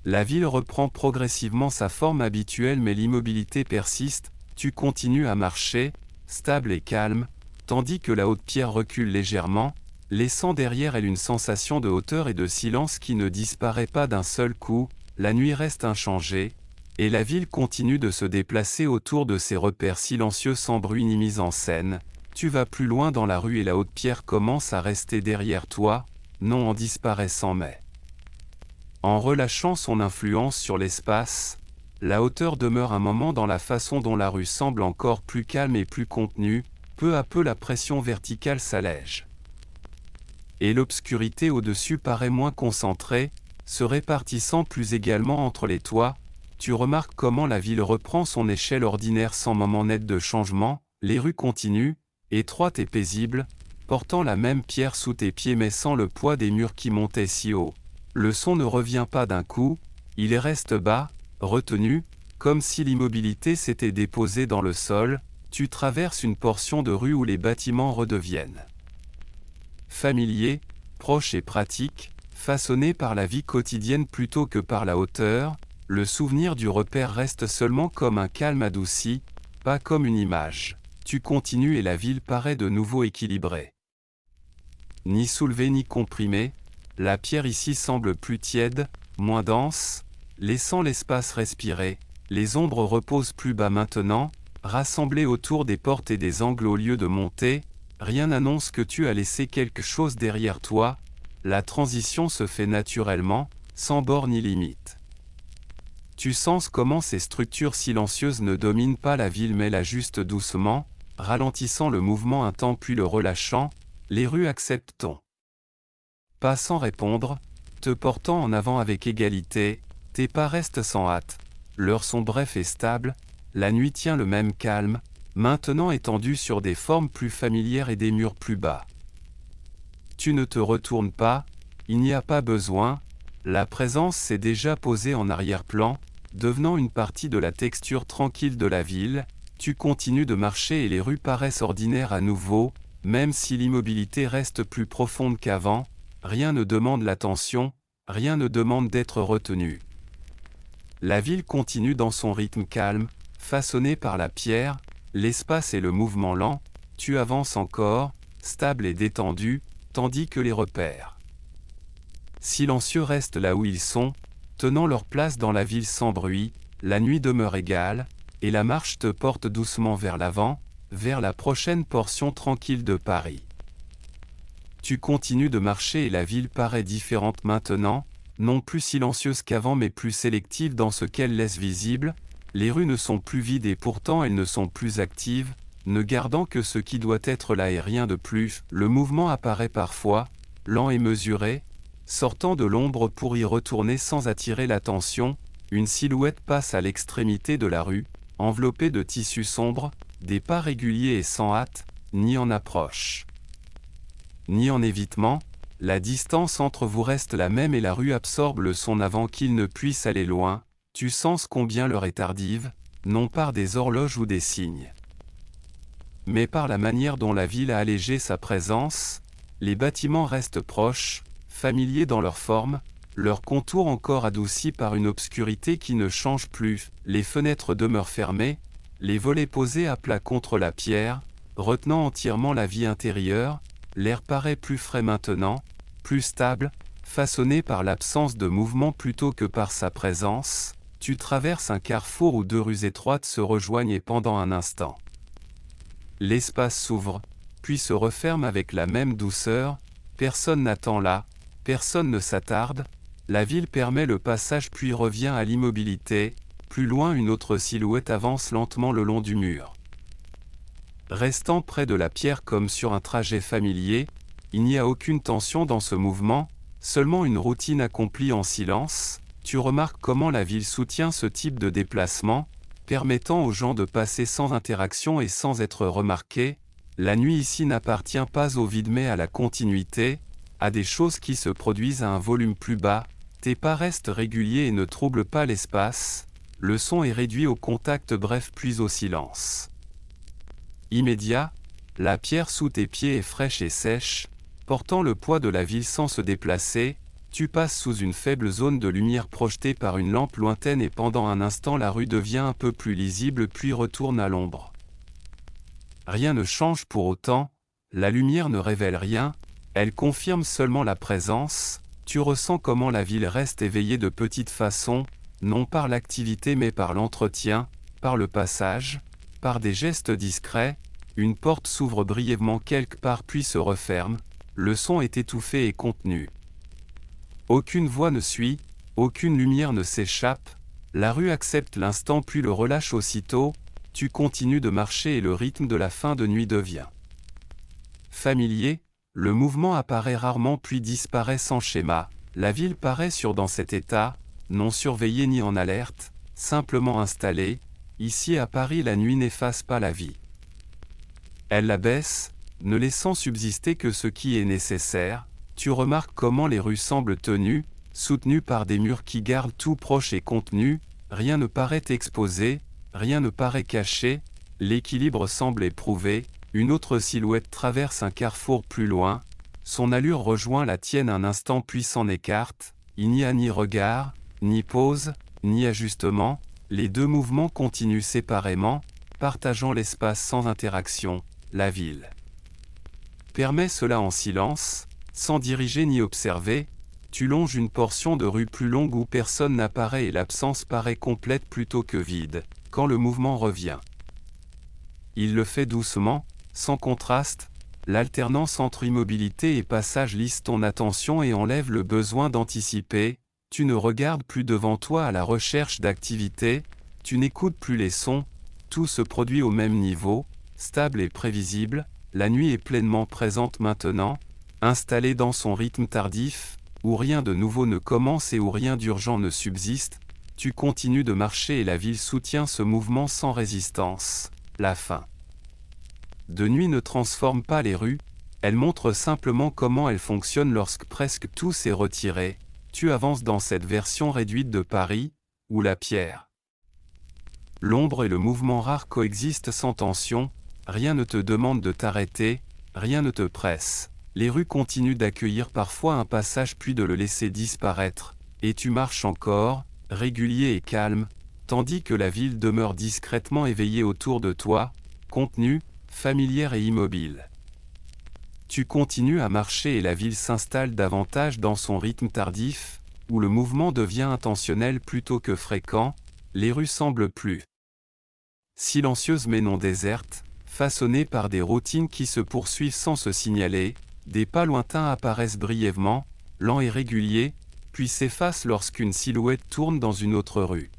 La ville reprend progressivement sa forme habituelle mais l'immobilité persiste, tu continues à marcher, stable et calme, tandis que la haute pierre recule légèrement, laissant derrière elle une sensation de hauteur et de silence qui ne disparaît pas d'un seul coup, la nuit reste inchangée, et la ville continue de se déplacer autour de ses repères silencieux sans bruit ni mise en scène. Tu vas plus loin dans la rue et la haute pierre commence à rester derrière toi, non en disparaissant mais en relâchant son influence sur l'espace, la hauteur demeure un moment dans la façon dont la rue semble encore plus calme et plus contenue, peu à peu la pression verticale s'allège. Et l'obscurité au-dessus paraît moins concentrée, se répartissant plus également entre les toits, tu remarques comment la ville reprend son échelle ordinaire sans moment net de changement, les rues continuent, étroites et paisibles, portant la même pierre sous tes pieds mais sans le poids des murs qui montaient si haut. Le son ne revient pas d'un coup, il reste bas, retenu, comme si l'immobilité s'était déposée dans le sol, tu traverses une portion de rue où les bâtiments redeviennent familiers, proches et pratiques, façonnés par la vie quotidienne plutôt que par la hauteur, le souvenir du repère reste seulement comme un calme adouci, pas comme une image. Tu continues et la ville paraît de nouveau équilibrée. Ni soulevée ni comprimée, la pierre ici semble plus tiède, moins dense, laissant l'espace respirer, les ombres reposent plus bas maintenant, rassemblées autour des portes et des angles au lieu de monter, rien n'annonce que tu as laissé quelque chose derrière toi, la transition se fait naturellement, sans bord ni limite. Tu sens comment ces structures silencieuses ne dominent pas la ville mais l'ajustent doucement, ralentissant le mouvement un temps puis le relâchant, les rues acceptent ton pas sans répondre, te portant en avant avec égalité, tes pas restent sans hâte, leurs sont brefs et stables, la nuit tient le même calme, maintenant étendue sur des formes plus familières et des murs plus bas. Tu ne te retournes pas, il n'y a pas besoin, la présence s'est déjà posée en arrière-plan, devenant une partie de la texture tranquille de la ville, tu continues de marcher et les rues paraissent ordinaires à nouveau, même si l'immobilité reste plus profonde qu'avant, rien ne demande l'attention, rien ne demande d'être retenu. La ville continue dans son rythme calme, façonné par la pierre, l'espace et le mouvement lent, tu avances encore, stable et détendu, tandis que les repères silencieux restent là où ils sont, tenant leur place dans la ville sans bruit, la nuit demeure égale, et la marche te porte doucement vers l'avant, vers la prochaine portion tranquille de Paris. Tu continues de marcher et la ville paraît différente maintenant, non plus silencieuse qu'avant mais plus sélective dans ce qu'elle laisse visible, les rues ne sont plus vides et pourtant elles ne sont plus actives, ne gardant que ce qui doit être là et rien de plus, le mouvement apparaît parfois, lent et mesuré, sortant de l'ombre pour y retourner sans attirer l'attention, une silhouette passe à l'extrémité de la rue, enveloppée de tissus sombres, des pas réguliers et sans hâte, ni en approche, ni en évitement, la distance entre vous reste la même et la rue absorbe le son avant qu'il ne puisse aller loin, tu sens combien l'heure est tardive, non par des horloges ou des signes, mais par la manière dont la ville a allégé sa présence, les bâtiments restent proches, familiers dans leur forme, leurs contours encore adoucis par une obscurité qui ne change plus, les fenêtres demeurent fermées, les volets posés à plat contre la pierre, retenant entièrement la vie intérieure, l'air paraît plus frais maintenant, plus stable, façonné par l'absence de mouvement plutôt que par sa présence, tu traverses un carrefour où deux rues étroites se rejoignent et pendant un instant, l'espace s'ouvre, puis se referme avec la même douceur, personne n'attend là, personne ne s'attarde, la ville permet le passage puis revient à l'immobilité, plus loin une autre silhouette avance lentement le long du mur. Restant près de la pierre comme sur un trajet familier, il n'y a aucune tension dans ce mouvement, seulement une routine accomplie en silence, tu remarques comment la ville soutient ce type de déplacement, permettant aux gens de passer sans interaction et sans être remarqués. La nuit ici n'appartient pas au vide mais à la continuité, à des choses qui se produisent à un volume plus bas, tes pas restent réguliers et ne troublent pas l'espace, le son est réduit au contact bref puis au silence. Immédiat, la pierre sous tes pieds est fraîche et sèche, portant le poids de la ville sans se déplacer, tu passes sous une faible zone de lumière projetée par une lampe lointaine et pendant un instant la rue devient un peu plus lisible puis retourne à l'ombre. Rien ne change pour autant, la lumière ne révèle rien, elle confirme seulement la présence, tu ressens comment la ville reste éveillée de petite façon, non par l'activité mais par l'entretien, par le passage, par des gestes discrets, une porte s'ouvre brièvement quelque part puis se referme, le son est étouffé et contenu. Aucune voix ne suit, aucune lumière ne s'échappe, la rue accepte l'instant puis le relâche aussitôt, tu continues de marcher et le rythme de la fin de nuit devient familier, le mouvement apparaît rarement puis disparaît sans schéma, la ville paraît sûre dans cet état, non surveillée ni en alerte, simplement installée, ici à Paris la nuit n'efface pas la vie. Elle la baisse, ne laissant subsister que ce qui est nécessaire, tu remarques comment les rues semblent tenues, soutenues par des murs qui gardent tout proche et contenu, rien ne paraît exposé, rien ne paraît caché, l'équilibre semble éprouvé, une autre silhouette traverse un carrefour plus loin, son allure rejoint la tienne un instant puis s'en écarte, il n'y a ni regard, ni pause, ni ajustement, les deux mouvements continuent séparément, partageant l'espace sans interaction, la ville permet cela en silence, sans diriger ni observer, tu longes une portion de rue plus longue où personne n'apparaît et l'absence paraît complète plutôt que vide, quand le mouvement revient. Il le fait doucement, sans contraste, l'alternance entre immobilité et passage lisse ton attention et enlève le besoin d'anticiper, tu ne regardes plus devant toi à la recherche d'activité, tu n'écoutes plus les sons, tout se produit au même niveau, stable et prévisible, la nuit est pleinement présente maintenant, installée dans son rythme tardif, où rien de nouveau ne commence et où rien d'urgent ne subsiste, tu continues de marcher et la ville soutient ce mouvement sans résistance. La fin de nuit ne transforme pas les rues, elle montre simplement comment elles fonctionnent lorsque presque tout s'est retiré, tu avances dans cette version réduite de Paris, où la pierre, l'ombre et le mouvement rare coexistent sans tension, rien ne te demande de t'arrêter, rien ne te presse. Les rues continuent d'accueillir parfois un passage puis de le laisser disparaître, et tu marches encore, régulier et calme, tandis que la ville demeure discrètement éveillée autour de toi, contenue, familière et immobile. Tu continues à marcher et la ville s'installe davantage dans son rythme tardif, où le mouvement devient intentionnel plutôt que fréquent, les rues semblent plus silencieuses mais non désertes, façonnées par des routines qui se poursuivent sans se signaler, des pas lointains apparaissent brièvement, lents et réguliers, puis s'effacent lorsqu'une silhouette tourne dans une autre rue.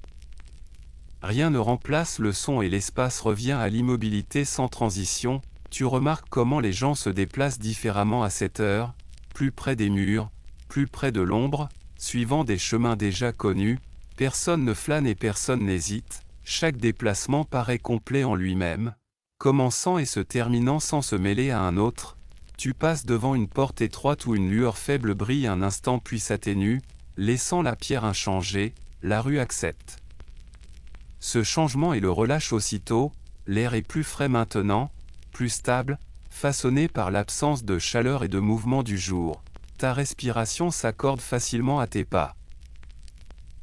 Rien ne remplace le son et l'espace revient à l'immobilité sans transition, tu remarques comment les gens se déplacent différemment à cette heure, plus près des murs, plus près de l'ombre, suivant des chemins déjà connus, personne ne flâne et personne n'hésite, chaque déplacement paraît complet en lui-même, commençant et se terminant sans se mêler à un autre, tu passes devant une porte étroite où une lueur faible brille un instant puis s'atténue, laissant la pierre inchangée, la rue accepte ce changement et le relâche aussitôt, l'air est plus frais maintenant, plus stable, façonné par l'absence de chaleur et de mouvement du jour, ta respiration s'accorde facilement à tes pas.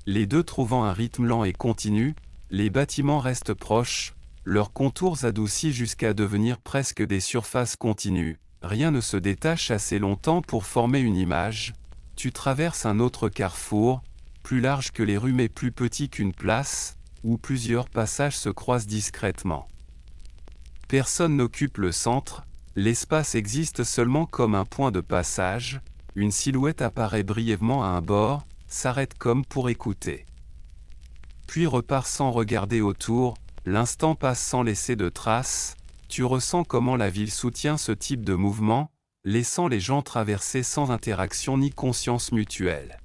Les deux trouvant un rythme lent et continu, les bâtiments restent proches, leurs contours adoucis jusqu'à devenir presque des surfaces continues. Rien ne se détache assez longtemps pour former une image. Tu traverses un autre carrefour, plus large que les rues mais plus petit qu'une place, où plusieurs passages se croisent discrètement. Personne n'occupe le centre, l'espace existe seulement comme un point de passage, une silhouette apparaît brièvement à un bord, s'arrête comme pour écouter. Puis repart sans regarder autour, l'instant passe sans laisser de traces, tu ressens comment la ville soutient ce type de mouvement, laissant les gens traverser sans interaction ni conscience mutuelle.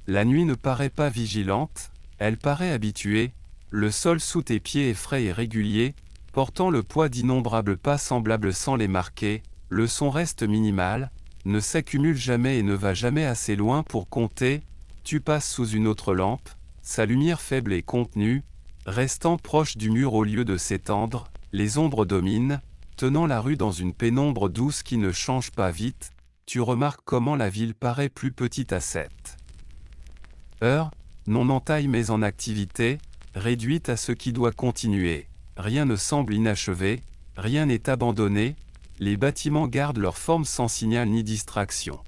La nuit ne paraît pas vigilante, elle paraît habituée, le sol sous tes pieds est frais et régulier, portant le poids d'innombrables pas semblables sans les marquer, le son reste minimal, ne s'accumule jamais et ne va jamais assez loin pour compter, tu passes sous une autre lampe, sa lumière faible est contenue, restant proche du mur au lieu de s'étendre, les ombres dominent, tenant la rue dans une pénombre douce qui ne change pas vite, tu remarques comment la ville paraît plus petite à 7 heures, non en taille mais en activité, réduite à ce qui doit continuer. Rien ne semble inachevé, rien n'est abandonné, les bâtiments gardent leur forme sans signal ni distraction.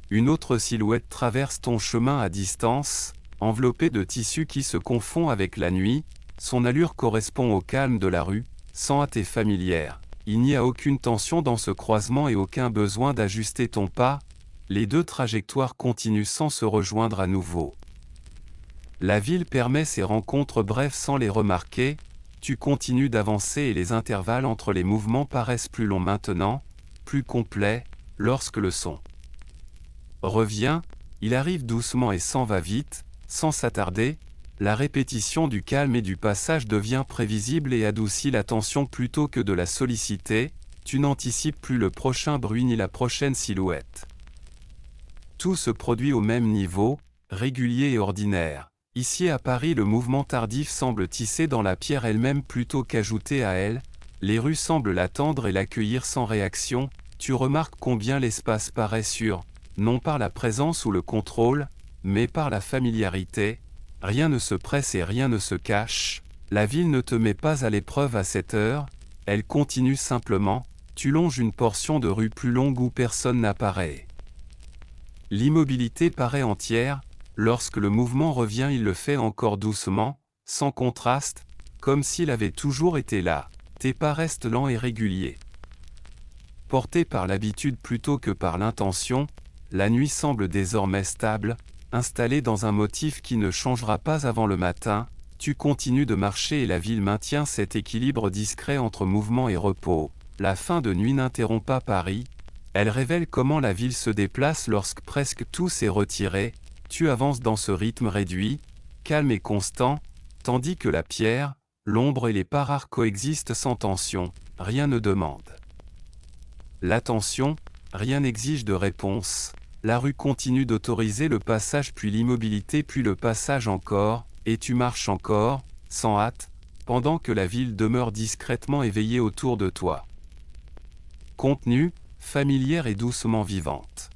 Une autre silhouette traverse ton chemin à distance, enveloppée de tissu qui se confond avec la nuit, son allure correspond au calme de la rue, sans hâte et familière. Il n'y a aucune tension dans ce croisement et aucun besoin d'ajuster ton pas, les deux trajectoires continuent sans se rejoindre à nouveau. La ville permet ces rencontres brèves sans les remarquer, tu continues d'avancer et les intervalles entre les mouvements paraissent plus longs maintenant, plus complets, lorsque le son revient, il arrive doucement et s'en va vite, sans s'attarder, la répétition du calme et du passage devient prévisible et adoucit l'attention plutôt que de la solliciter, tu n'anticipes plus le prochain bruit ni la prochaine silhouette. Tout se produit au même niveau, régulier et ordinaire. Ici à Paris le mouvement tardif semble tisser dans la pierre elle-même plutôt qu'ajouter à elle, les rues semblent l'attendre et l'accueillir sans réaction, tu remarques combien l'espace paraît sûr, non par la présence ou le contrôle, mais par la familiarité, rien ne se presse et rien ne se cache, la ville ne te met pas à l'épreuve à cette heure, elle continue simplement, tu longes une portion de rue plus longue où personne n'apparaît. L'immobilité paraît entière, lorsque le mouvement revient il le fait encore doucement, sans contraste, comme s'il avait toujours été là, tes pas restent lents et réguliers. Porté par l'habitude plutôt que par l'intention, la nuit semble désormais stable, installée dans un motif qui ne changera pas avant le matin, tu continues de marcher et la ville maintient cet équilibre discret entre mouvement et repos. La fin de nuit n'interrompt pas Paris, elle révèle comment la ville se déplace lorsque presque tout s'est retiré, tu avances dans ce rythme réduit, calme et constant, tandis que la pierre, l'ombre et les pas rares coexistent sans tension, rien ne demande l'attention, rien n'exige de réponse, la rue continue d'autoriser le passage puis l'immobilité puis le passage encore, et tu marches encore, sans hâte, pendant que la ville demeure discrètement éveillée autour de toi. Contenue, familière et doucement vivante.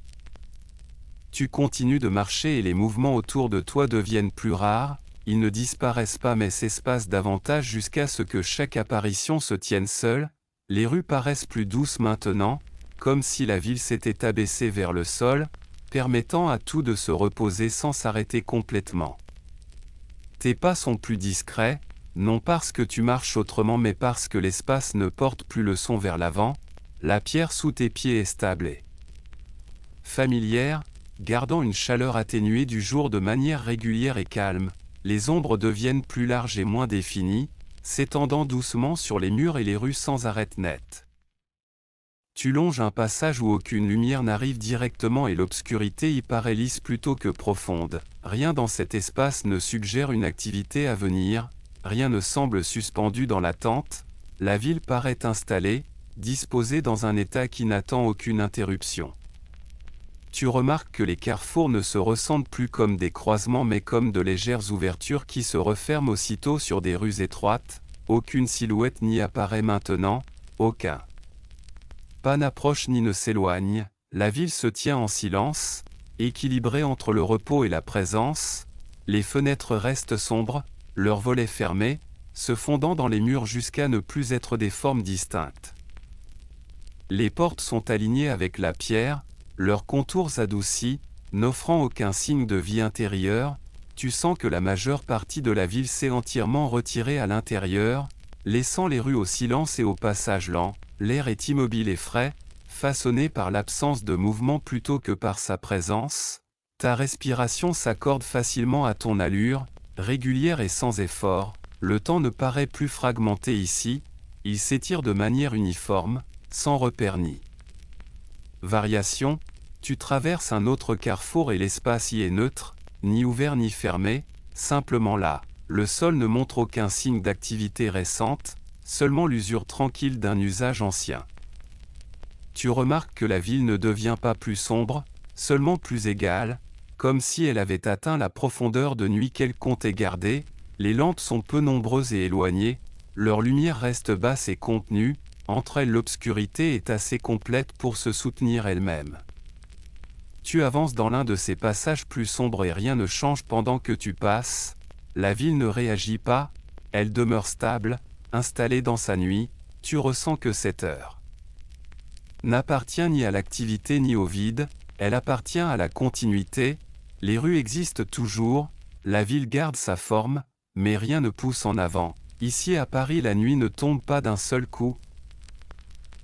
Tu continues de marcher et les mouvements autour de toi deviennent plus rares, ils ne disparaissent pas mais s'espacent davantage jusqu'à ce que chaque apparition se tienne seule, les rues paraissent plus douces maintenant, comme si la ville s'était abaissée vers le sol, permettant à tout de se reposer sans s'arrêter complètement. Tes pas sont plus discrets, non parce que tu marches autrement mais parce que l'espace ne porte plus le son vers l'avant, la pierre sous tes pieds est stable et familière, gardant une chaleur atténuée du jour de manière régulière et calme, les ombres deviennent plus larges et moins définies, s'étendant doucement sur les murs et les rues sans arête nette. Tu longes un passage où aucune lumière n'arrive directement et l'obscurité y paraît lisse plutôt que profonde. Rien dans cet espace ne suggère une activité à venir, rien ne semble suspendu dans l'attente, la ville paraît installée, disposée dans un état qui n'attend aucune interruption. Tu remarques que les carrefours ne se ressentent plus comme des croisements mais comme de légères ouvertures qui se referment aussitôt sur des rues étroites, aucune silhouette n'y apparaît maintenant, aucun pas n'approche ni ne s'éloigne, la ville se tient en silence, équilibrée entre le repos et la présence, les fenêtres restent sombres, leurs volets fermés, se fondant dans les murs jusqu'à ne plus être des formes distinctes. Les portes sont alignées avec la pierre, leurs contours adoucis, n'offrant aucun signe de vie intérieure, tu sens que la majeure partie de la ville s'est entièrement retirée à l'intérieur, laissant les rues au silence et au passage lent, l'air est immobile et frais, façonné par l'absence de mouvement plutôt que par sa présence, ta respiration s'accorde facilement à ton allure, régulière et sans effort, le temps ne paraît plus fragmenté ici, il s'étire de manière uniforme, sans repère ni variation, tu traverses un autre carrefour et l'espace y est neutre, ni ouvert ni fermé, simplement là. Le sol ne montre aucun signe d'activité récente, seulement l'usure tranquille d'un usage ancien. tu remarques que la ville ne devient pas plus sombre, seulement plus égale, comme si elle avait atteint la profondeur de nuit qu'elle comptait garder. Les lampes sont peu nombreuses et éloignées, leur lumière reste basse et contenue, entre elles l'obscurité est assez complète pour se soutenir elle-même. Tu avances dans l'un de ces passages plus sombres et rien ne change pendant que tu passes, la ville ne réagit pas, elle demeure stable, installée dans sa nuit, tu ressens que cette heure n'appartient ni à l'activité ni au vide, elle appartient à la continuité, les rues existent toujours, la ville garde sa forme, mais rien ne pousse en avant. Ici à Paris la nuit ne tombe pas d'un seul coup.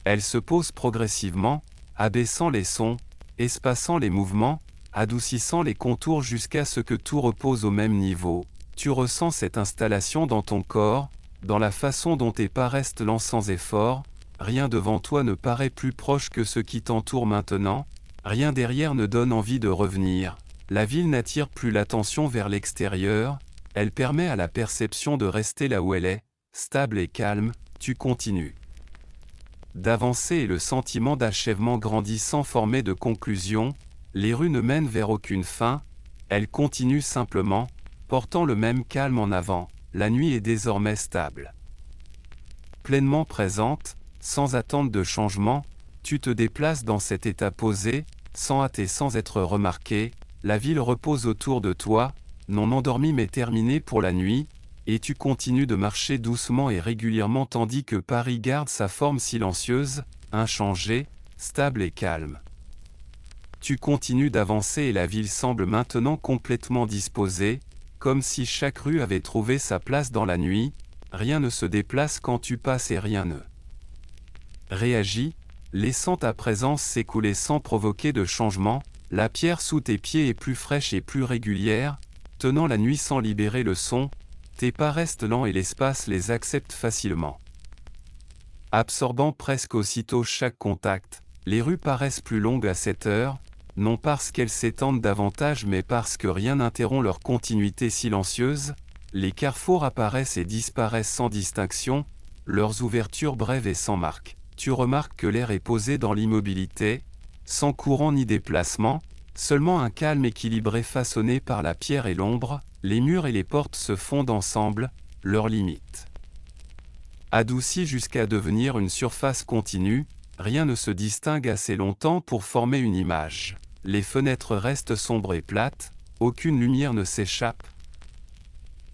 Elle se pose progressivement, abaissant les sons, espaçant les mouvements, adoucissant les contours jusqu'à ce que tout repose au même niveau. Tu ressens cette installation dans ton corps, dans la façon dont tes pas restent lents sans effort, rien devant toi ne paraît plus proche que ce qui t'entoure maintenant, rien derrière ne donne envie de revenir. La ville n'attire plus l'attention vers l'extérieur, elle permet à la perception de rester là où elle est, stable et calme, tu continues d'avancer et le sentiment d'achèvement grandit sans former de conclusion, les rues ne mènent vers aucune fin, elles continuent simplement, portant le même calme en avant, la nuit est désormais stable. Pleinement présente, sans attente de changement, tu te déplaces dans cet état posé, sans hâte et sans être remarqué, la ville repose autour de toi, non endormie mais terminée pour la nuit, et tu continues de marcher doucement et régulièrement tandis que Paris garde sa forme silencieuse, inchangée, stable et calme. Tu continues d'avancer et la ville semble maintenant complètement disposée, comme si chaque rue avait trouvé sa place dans la nuit, rien ne se déplace quand tu passes et rien ne réagit, laissant ta présence s'écouler sans provoquer de changement, la pierre sous tes pieds est plus fraîche et plus régulière, tenant la nuit sans libérer le son, tes pas restent lents et l'espace les accepte facilement. Absorbant presque aussitôt chaque contact, les rues paraissent plus longues à cette heure, non parce qu'elles s'étendent davantage mais parce que rien n'interrompt leur continuité silencieuse, les carrefours apparaissent et disparaissent sans distinction, leurs ouvertures brèves et sans marque. Tu remarques que l'air est posé dans l'immobilité, sans courant ni déplacement, seulement un calme équilibré façonné par la pierre et l'ombre, les murs et les portes se fondent ensemble, leurs limites adoucies jusqu'à devenir une surface continue, rien ne se distingue assez longtemps pour former une image. Les fenêtres restent sombres et plates, aucune lumière ne s'échappe.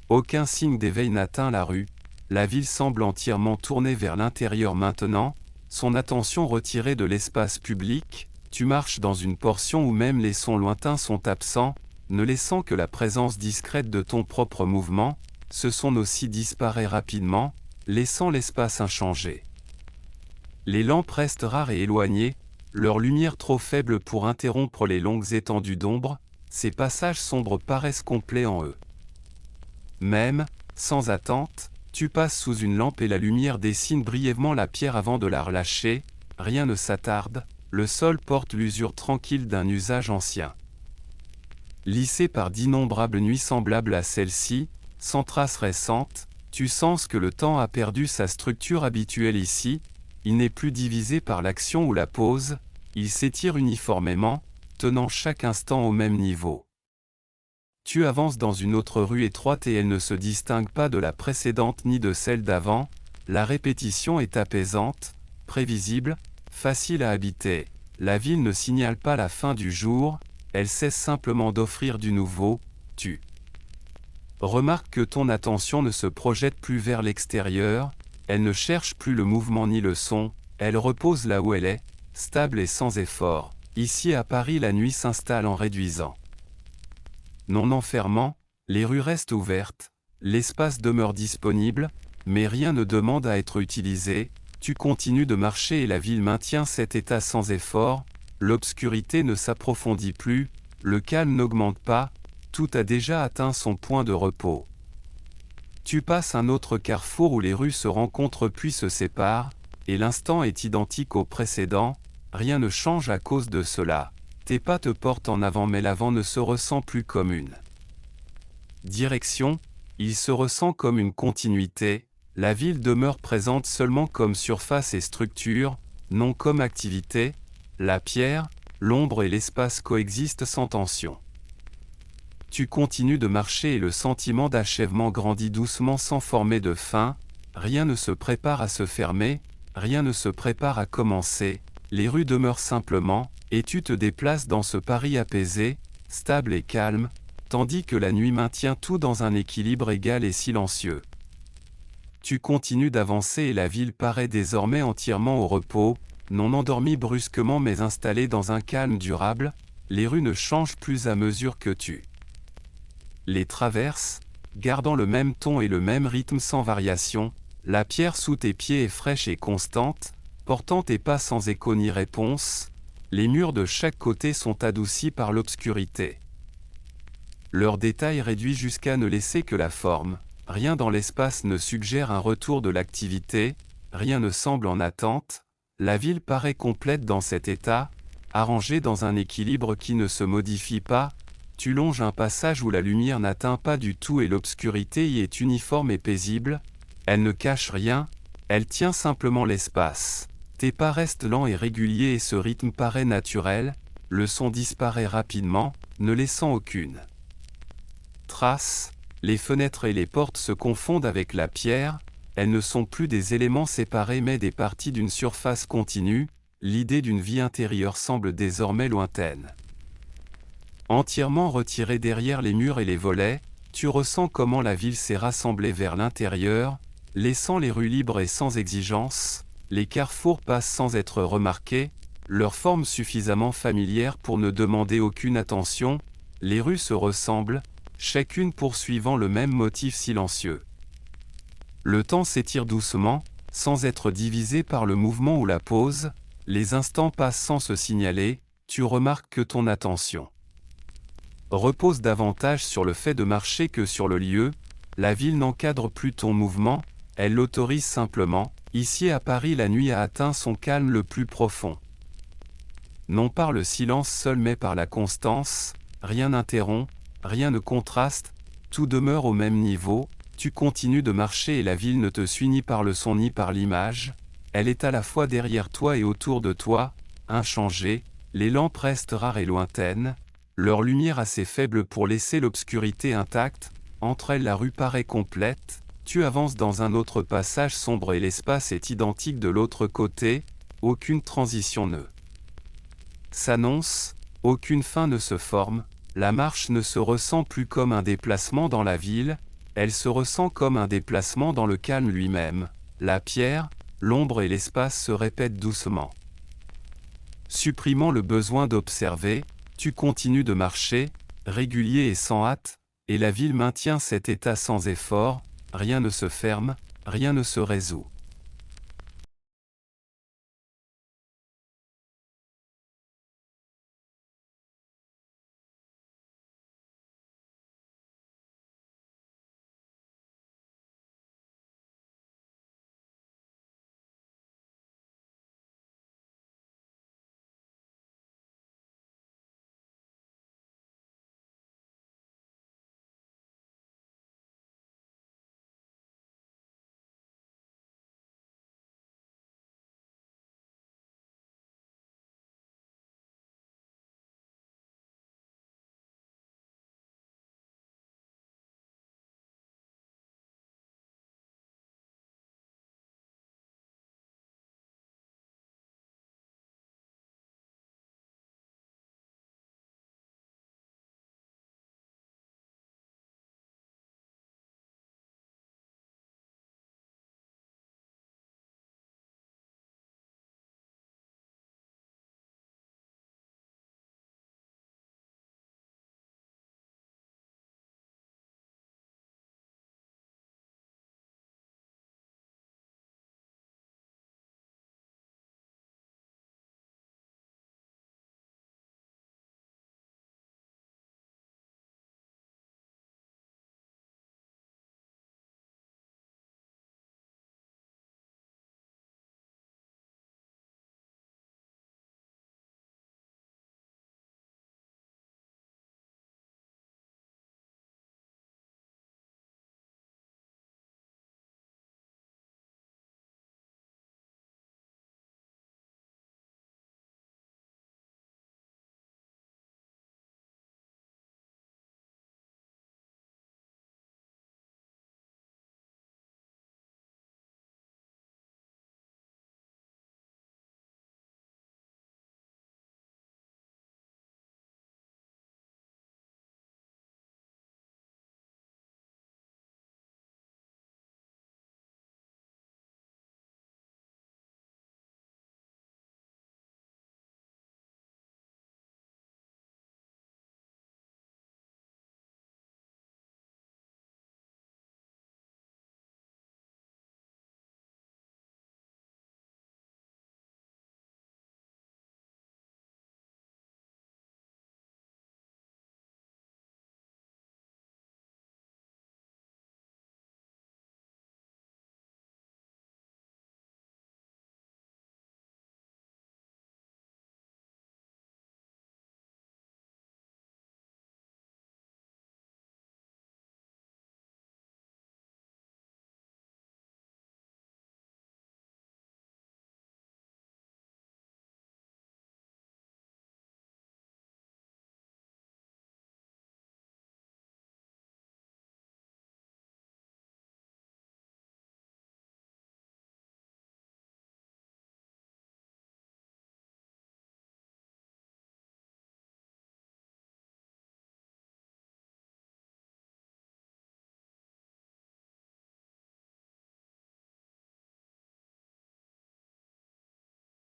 Aucun signe d'éveil n'atteint la rue, la ville semble entièrement tournée vers l'intérieur maintenant, son attention retirée de l'espace public, tu marches dans une portion où même les sons lointains sont absents, ne laissant que la présence discrète de ton propre mouvement, ce son aussi disparaît rapidement, laissant l'espace inchangé. Les lampes restent rares et éloignées, leur lumière trop faible pour interrompre les longues étendues d'ombre, ces passages sombres paraissent complets en eux. Même, sans attente, tu passes sous une lampe et la lumière dessine brièvement la pierre avant de la relâcher, rien ne s'attarde, le sol porte l'usure tranquille d'un usage ancien. Lissé par d'innombrables nuits semblables à celle-ci, sans traces récentes, tu sens que le temps a perdu sa structure habituelle ici, il n'est plus divisé par l'action ou la pause, il s'étire uniformément, tenant chaque instant au même niveau. Tu avances dans une autre rue étroite et elle ne se distingue pas de la précédente ni de celle d'avant, la répétition est apaisante, prévisible, facile à habiter, la ville ne signale pas la fin du jour, elle cesse simplement d'offrir du nouveau, tu remarques que ton attention ne se projette plus vers l'extérieur, elle ne cherche plus le mouvement ni le son, elle repose là où elle est, stable et sans effort. Ici à Paris la nuit s'installe en réduisant. Non enfermant, les rues restent ouvertes, l'espace demeure disponible, mais rien ne demande à être utilisé, tu continues de marcher et la ville maintient cet état sans effort, l'obscurité ne s'approfondit plus, le calme n'augmente pas, tout a déjà atteint son point de repos. Tu passes un autre carrefour où les rues se rencontrent puis se séparent, et l'instant est identique au précédent, rien ne change à cause de cela. Tes pas te portent en avant mais l'avant ne se ressent plus comme une direction, il se ressent comme une continuité, la ville demeure présente seulement comme surface et structure, non comme activité, la pierre, l'ombre et l'espace coexistent sans tension. Tu continues de marcher et le sentiment d'achèvement grandit doucement sans former de fin, rien ne se prépare à se fermer, rien ne se prépare à commencer, les rues demeurent simplement, et tu te déplaces dans ce Paris apaisé, stable et calme, tandis que la nuit maintient tout dans un équilibre égal et silencieux. Tu continues d'avancer et la ville paraît désormais entièrement au repos, non endormie brusquement mais installée dans un calme durable, les rues ne changent plus à mesure que tu les traverses, gardant le même ton et le même rythme sans variation, la pierre sous tes pieds est fraîche et constante, portant tes pas sans écho ni réponse, les murs de chaque côté sont adoucis par l'obscurité. Leurs détails réduits jusqu'à ne laisser que la forme, rien dans l'espace ne suggère un retour de l'activité, rien ne semble en attente, la ville paraît complète dans cet état, arrangée dans un équilibre qui ne se modifie pas. Tu longes un passage où la lumière n'atteint pas du tout et l'obscurité y est uniforme et paisible, elle ne cache rien, elle tient simplement l'espace. Tes pas restent lents et réguliers et ce rythme paraît naturel, le son disparaît rapidement, ne laissant aucune trace, les fenêtres et les portes se confondent avec la pierre, elles ne sont plus des éléments séparés mais des parties d'une surface continue, l'idée d'une vie intérieure semble désormais lointaine. Entièrement retiré derrière les murs et les volets, tu ressens comment la ville s'est rassemblée vers l'intérieur, laissant les rues libres et sans exigence, les carrefours passent sans être remarqués, leur forme suffisamment familière pour ne demander aucune attention, les rues se ressemblent, chacune poursuivant le même motif silencieux. Le temps s'étire doucement, sans être divisé par le mouvement ou la pause, les instants passent sans se signaler, tu remarques que ton attention repose davantage sur le fait de marcher que sur le lieu, la ville n'encadre plus ton mouvement, elle l'autorise simplement, ici à Paris la nuit a atteint son calme le plus profond. Non par le silence seul mais par la constance, rien n'interrompt, rien ne contraste, tout demeure au même niveau, tu continues de marcher et la ville ne te suit ni par le son ni par l'image, elle est à la fois derrière toi et autour de toi, inchangée, les lampes restent rares et lointaines, leur lumière assez faible pour laisser l'obscurité intacte, entre elles la rue paraît complète, tu avances dans un autre passage sombre et l'espace est identique de l'autre côté, aucune transition ne s'annonce, aucune fin ne se forme, la marche ne se ressent plus comme un déplacement dans la ville, elle se ressent comme un déplacement dans le calme lui-même, la pierre, l'ombre et l'espace se répètent doucement. Supprimant le besoin d'observer, tu continues de marcher, régulier et sans hâte, et la ville maintient cet état sans effort, rien ne se ferme, rien ne se résout.